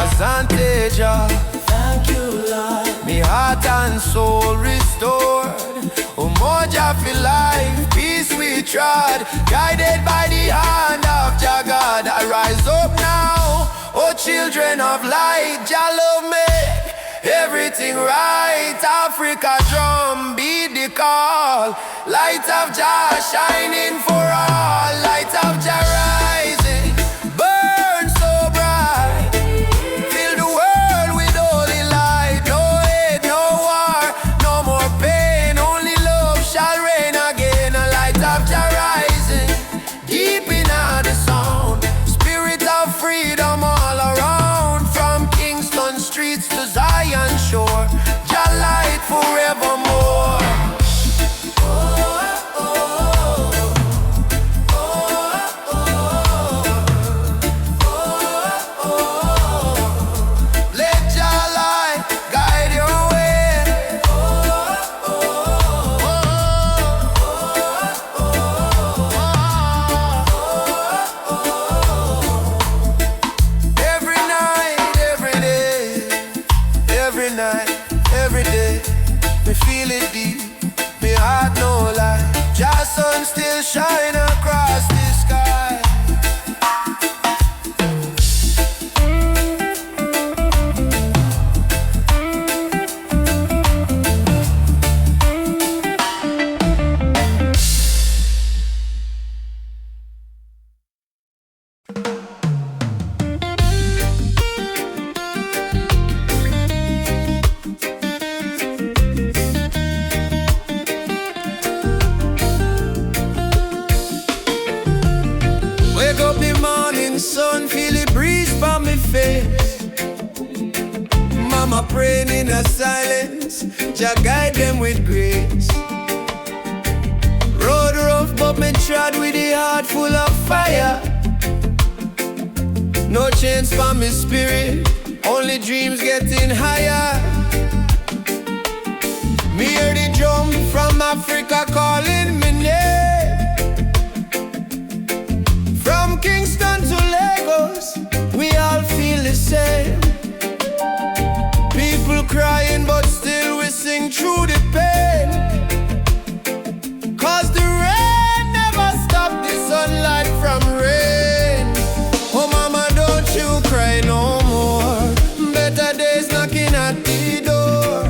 Asante Jah, thank you Lord. Me heart and soul restored. Umoja for life, peace we trod. Guided by the hand of Jah God. I rise up now, oh children of light. Jah love make everything right. Africa drum beat the call. Light of Jah shining for all. Light of Jah rising, burn so bright. Fill the world believe, me heart no lie. Just sun still shine across the sky. Wake up the morning sun, feel the breeze from me face. Mama praying in a silence, Jah guide them with grace. Road rough but me trod with a heart full of fire. No chains for me spirit, only dreams getting higher. Me hear the drum from Africa calling me name. From Kingston to Lagos, we all feel the same. People crying, but still we sing through the pain. Cause the rain never stopped the sunlight from rain. Oh mama, don't you cry no more. Better days knocking at the door.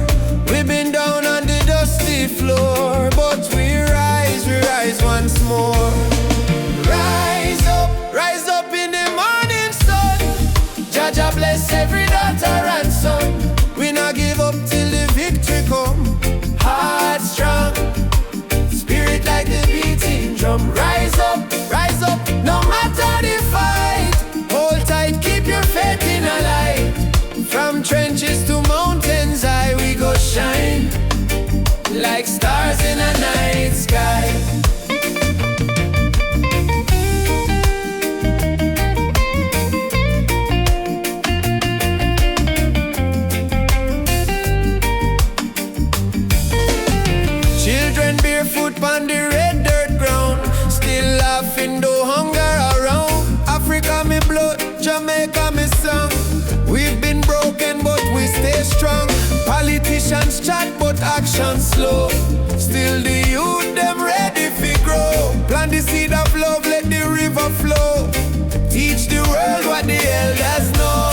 We've been down on the dusty floor, but we rise once more. Rise up in the morning sun. Jah bless every daughter and son. We not give up till the victory come. Heart strong, spirit like the beating drum. Rise up, no matter the fight. Hold tight, keep your faith in a light. From trenches to mountains high, we go shine like stars in a night sky. Children barefoot on the red dirt ground, still laughing though hunger around. Africa me blood, Jamaica me song. We've been broken but we stay strong. Politicians chat but action slow. Still the youth them ready fi grow. Plant the seed of love, let the river flow. Teach the world what the elders know.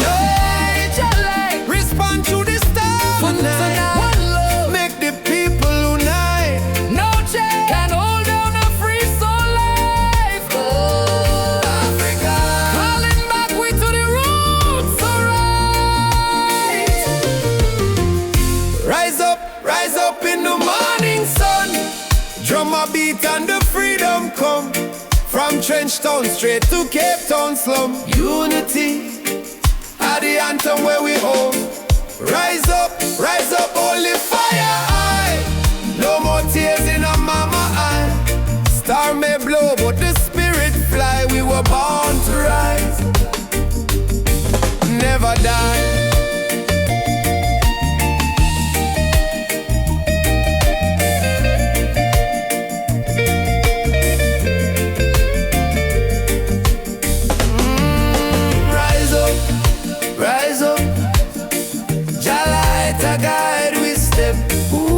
Respond to the star tonight. One love, make the people unite. No chain can hold down a free soul life. Oh, Africa, Calling back we to the roots, alright. rise up in the morning sun. Drum a beat and the freedom come. From Trench Town straight to Cape Town slum. Unity are the anthem where we home. Rise up, holy fire high. No more tears in a mama eye. Star may blow but the spirit fly. We were born to rise, never die. Rise up, Jah light a guide we step. Ooh.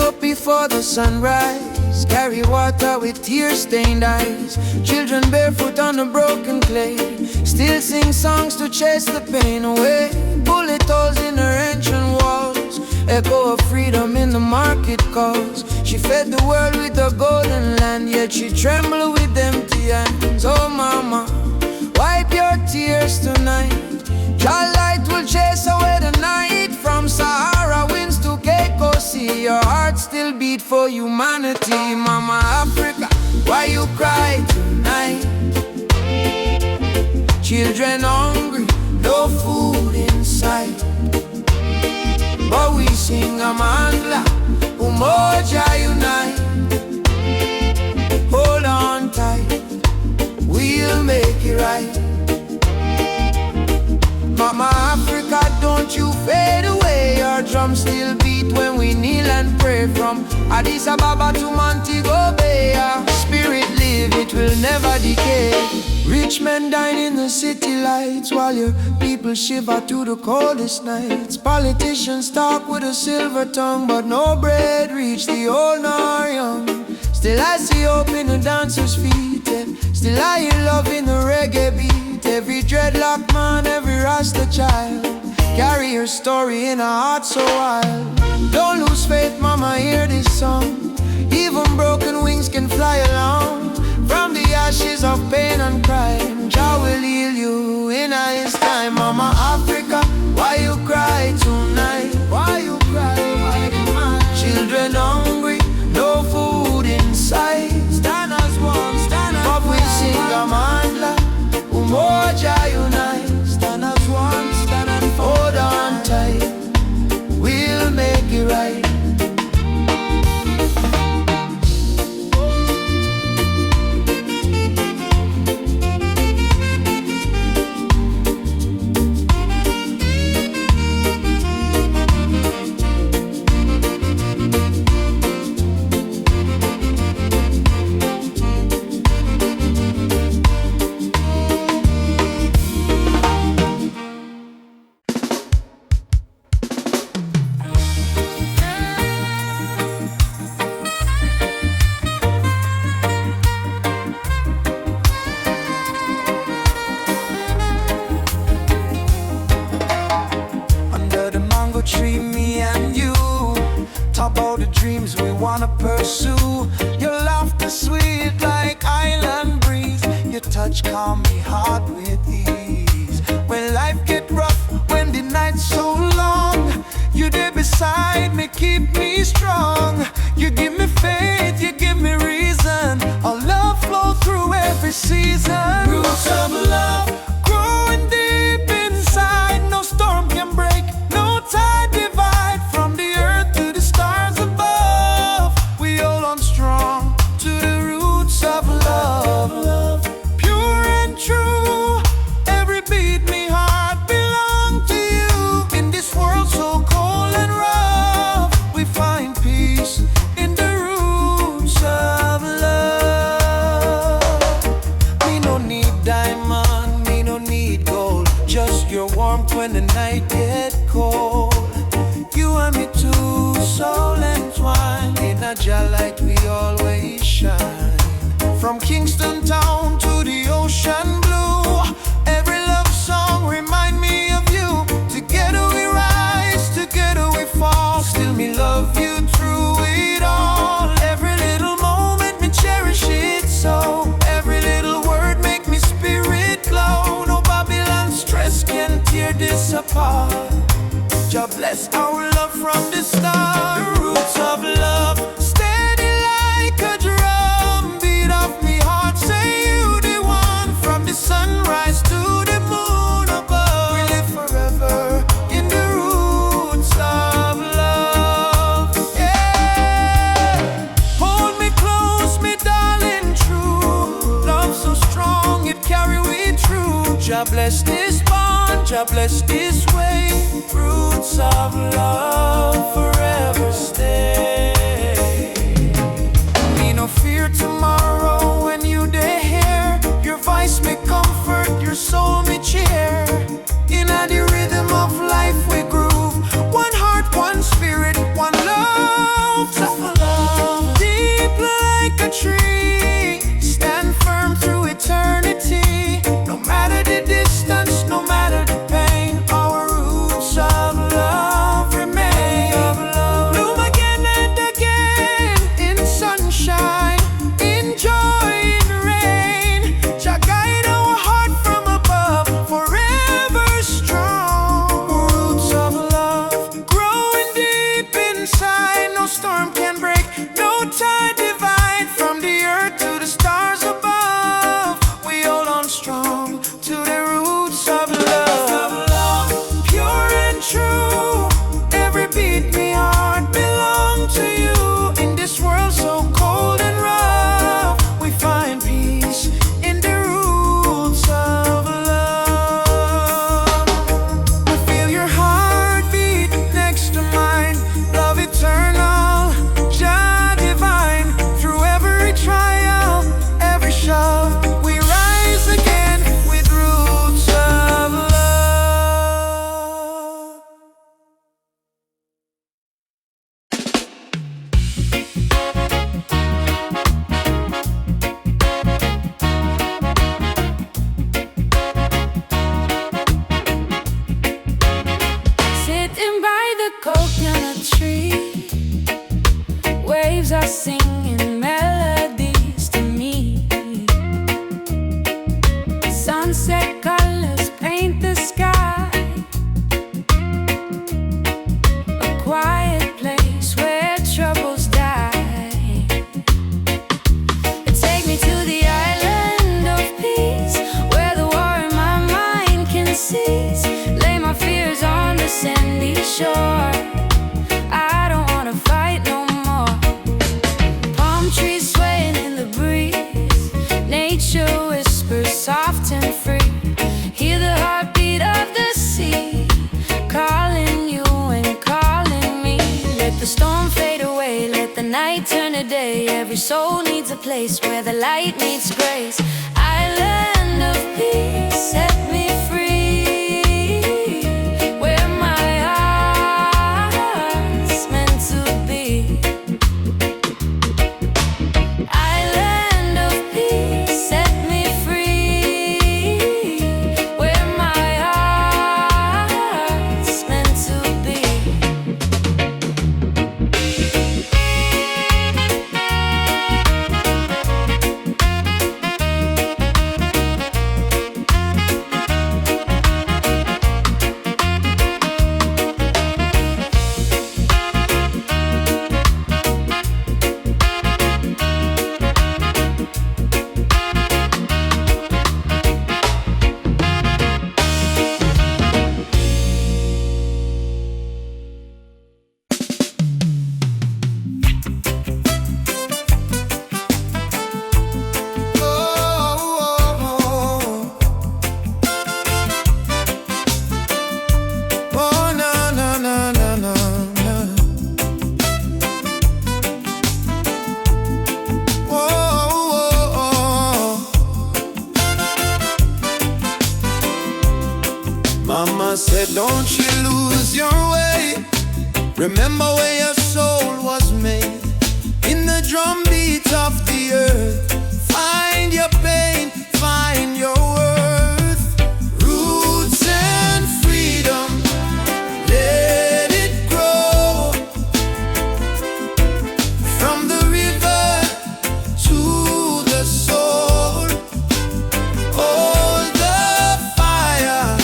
up before the sunrise, carry water with tear-stained eyes. Children barefoot on the broken clay, still sing songs to chase the pain away. Bullet holes in her ancient walls, echo of freedom in the market calls. She fed the world with the golden land, yet she trembled with empty hands. Oh mama, wipe your tears tonight. Your light will chase away the night. From Sahara winds to Cape Coast Sea, your heart still beat for humanity. Mama Africa, why you cry tonight? Children hungry, no food in sight, but we sing Amandla, Umoja unite. Hold on tight, we'll make it right. Mama Africa, don't you fade away. Our drums still beat when we kneel and pray. From Addis Ababa to Montego Bay, our spirit live, it will never decay. Rich men dine in the city lights, while your people shiver through the coldest nights. Politicians talk with a silver tongue, but no bread reach the old nor young. Still I see hope in the dancers' feet, and still I hear love in the reggae beat. Every dreadlock man, every Rasta child, carry her story in a heart so wild. Don't lose faith, mama, hear this song. Even broken wings can fly along. From the ashes of pain and crime, Jah will heal you in His time. Mama Africa, why you cry tonight? Why you cry? Why you cry? Children hungry, no food in sight. Stand as one, stand as one. But we sing Amandla, Umoja unite. Stand as one, stand and hold on tight, we'll make it right. Tree, me and you, talk about the dreams we wanna pursue. Your laughter sweet like island breeze, your touch calm me heart with ease. When life get rough, when the night's so long, you there beside me, keep me strong. You give me faith, you give me reason. Our love flow through every season. Roots of love growing deep inside, no storm can break, no tide divide. From the earth to the stars above, we hold on strong to the roots of love. Pure and true, every beat me heart belong to you. In this world so cold and rough, we find peace in the roots of love. Me no need diamond, me no need gold, just your warmth when the night get cold. You and me too, soul entwined, in a Jah light we always shine. From Kingston town to the ocean blue, every love song remind me of you. Together we rise, together we fall, still me love you through it all. Every little moment me cherish it so, every little word make me spirit glow. No Babylon stress can tear this apart. Jah bless our love from the start. The roots of love, steady like a drum beat of me heart. Say you the one, from the sunrise to the moon above. We live forever in the roots of love. Yeah. Hold me close, me darling, true. Love so strong, it carry we through. Jah bless this bond, Jah bless this way. Roots of love forever stay. Me no fear tomorrow when you dey here. Your voice me comfort, your soul me cheer. In the rhythm of life we groove. One heart, one spirit, one love. love. Deep like a tree, stand firm through eternity. No matter the distance, no matter the pain, our roots of love remain. Bloom again and again in sunshine, in joy, in rain. Jah guide our heart from above, forever strong. Roots of love growing deep inside. No storm can break, no tide divide. From the earth to the stars above, we hold on strong to the roots of love. Pure and true, every beat me heart belong to you. In this world so cold and rough, we find peace in the roots of love. I feel your heartbeat next to mine. Love eternal, Jah divine. Through every trial, every shove, we rise again with roots of love. Sitting by the coconut tree, waves are singing melodies to me. Sunset colors paint the sky, a quiet place where troubles die. Take me to the island of peace, where the war in my mind can cease. Lay my fears on the sandy shore. I don't wanna fight no more. Palm trees swaying in the breeze, nature whispers soft and free. Hear the heartbeat of the sea, calling you and calling me. Let the storm fade away, let the night turn to day. Every soul needs a place where the light meets grace. Island of peace, set me free, where my heart's meant to be. Island of peace, set me free, where my heart's meant to be. Mama said, don't you lose your way. Remember where your soul was made. In the drum beat of the earth, find your pain, find your worth. Roots and freedom, let it grow. From the river to the soul, hold the fire,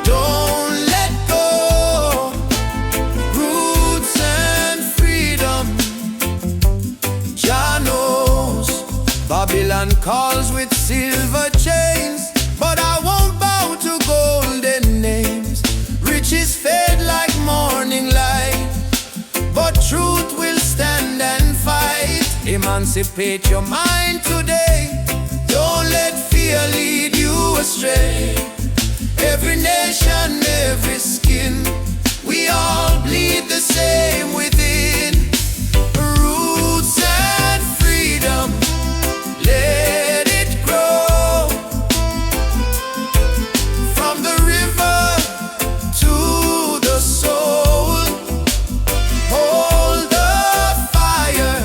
don't let go. Roots and freedom, Jah knows. Babylon calls with silver chains, but I won't bow to golden names. Riches fade like morning light, but truth will stand and fight. Emancipate your mind today, don't let fear lead you astray. Every nation, every skin, we all bleed the same within. Roots and freedom, let it grow. From the river to the soul, hold the fire,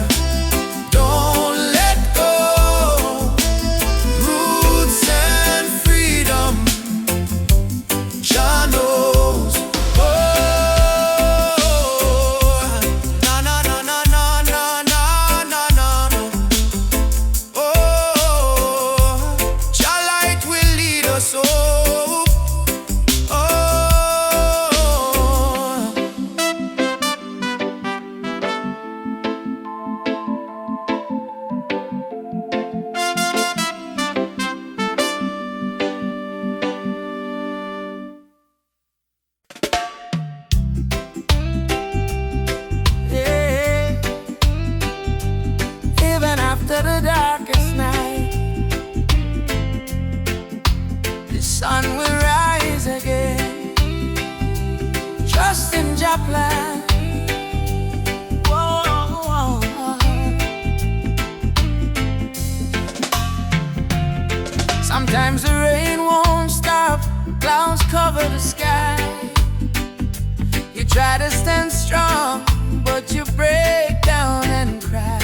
Sometimes the rain won't stop, clouds cover the sky. You try to stand strong, but you break down and cry.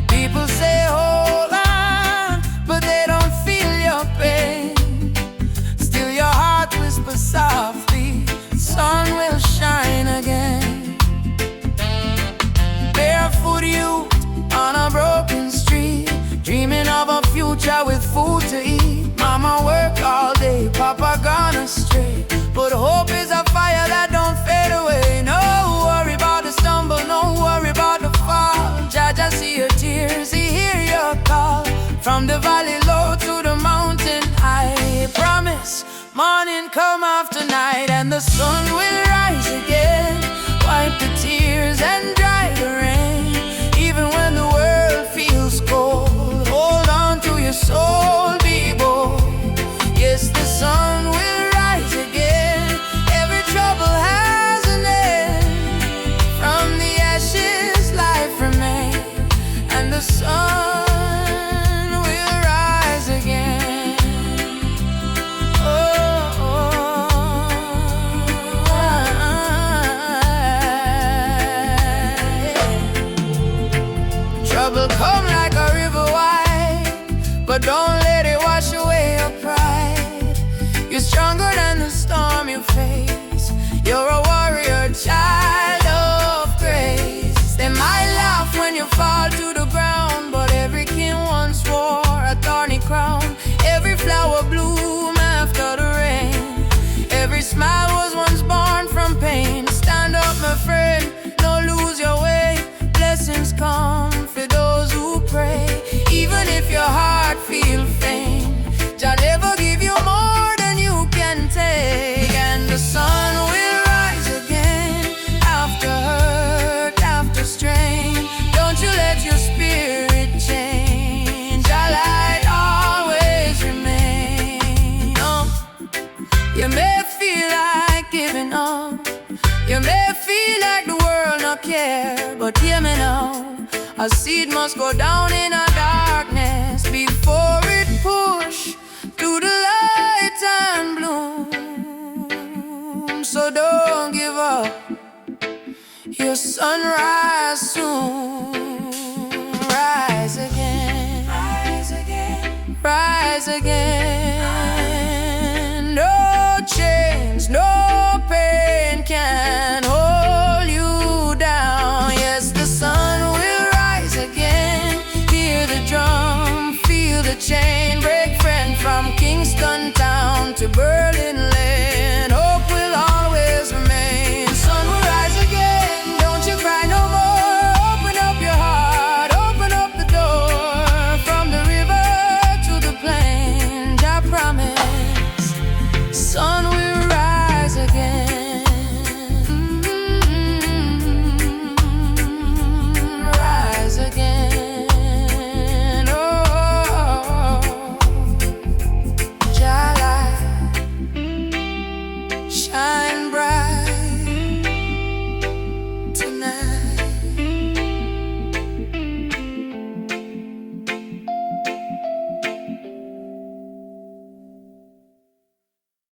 People say hold on, but they don't feel your pain. Still your heart whispers softly, sun will shine again. Barefoot youth on a broken street, dreaming of a future with food to eat. Mama work all day, Papa gone astray, but hope is a fire that don't fade away. No worry about the stumble, no worry about the fall. Jaja see your tears, he hear your call. From the valley low to the mountain high, promise morning come after night, and the sun will rise again. Wipe the tears and dry the rain. Even when the world feels cold, hold on to your soul, be bold. Yes, the sun will rise again. Every trouble has an end. From the ashes life remains, and the sun will rise again. Oh, trouble come like a river wide, but don't let it wash away your pride. You're stronger than the storm you face. You're a warrior, child of grace. They might laugh when you fall to the ground, but every king once wore a thorny crown. Every flower bloom after the rain. Every smile was once born from pain. Stand up, my friend, don't lose your way. Blessings come for those who pray. Even if your heart feels faint, Jah never give you more than you can take. And the sun will rise again, after hurt, after strain. Don't you let your spirit change. Our light always remain. You may feel like giving up, you may feel like the world not care, but hear me now. A seed must go down in a darkness before it push to the light and bloom. So don't give up, your sunrise soon.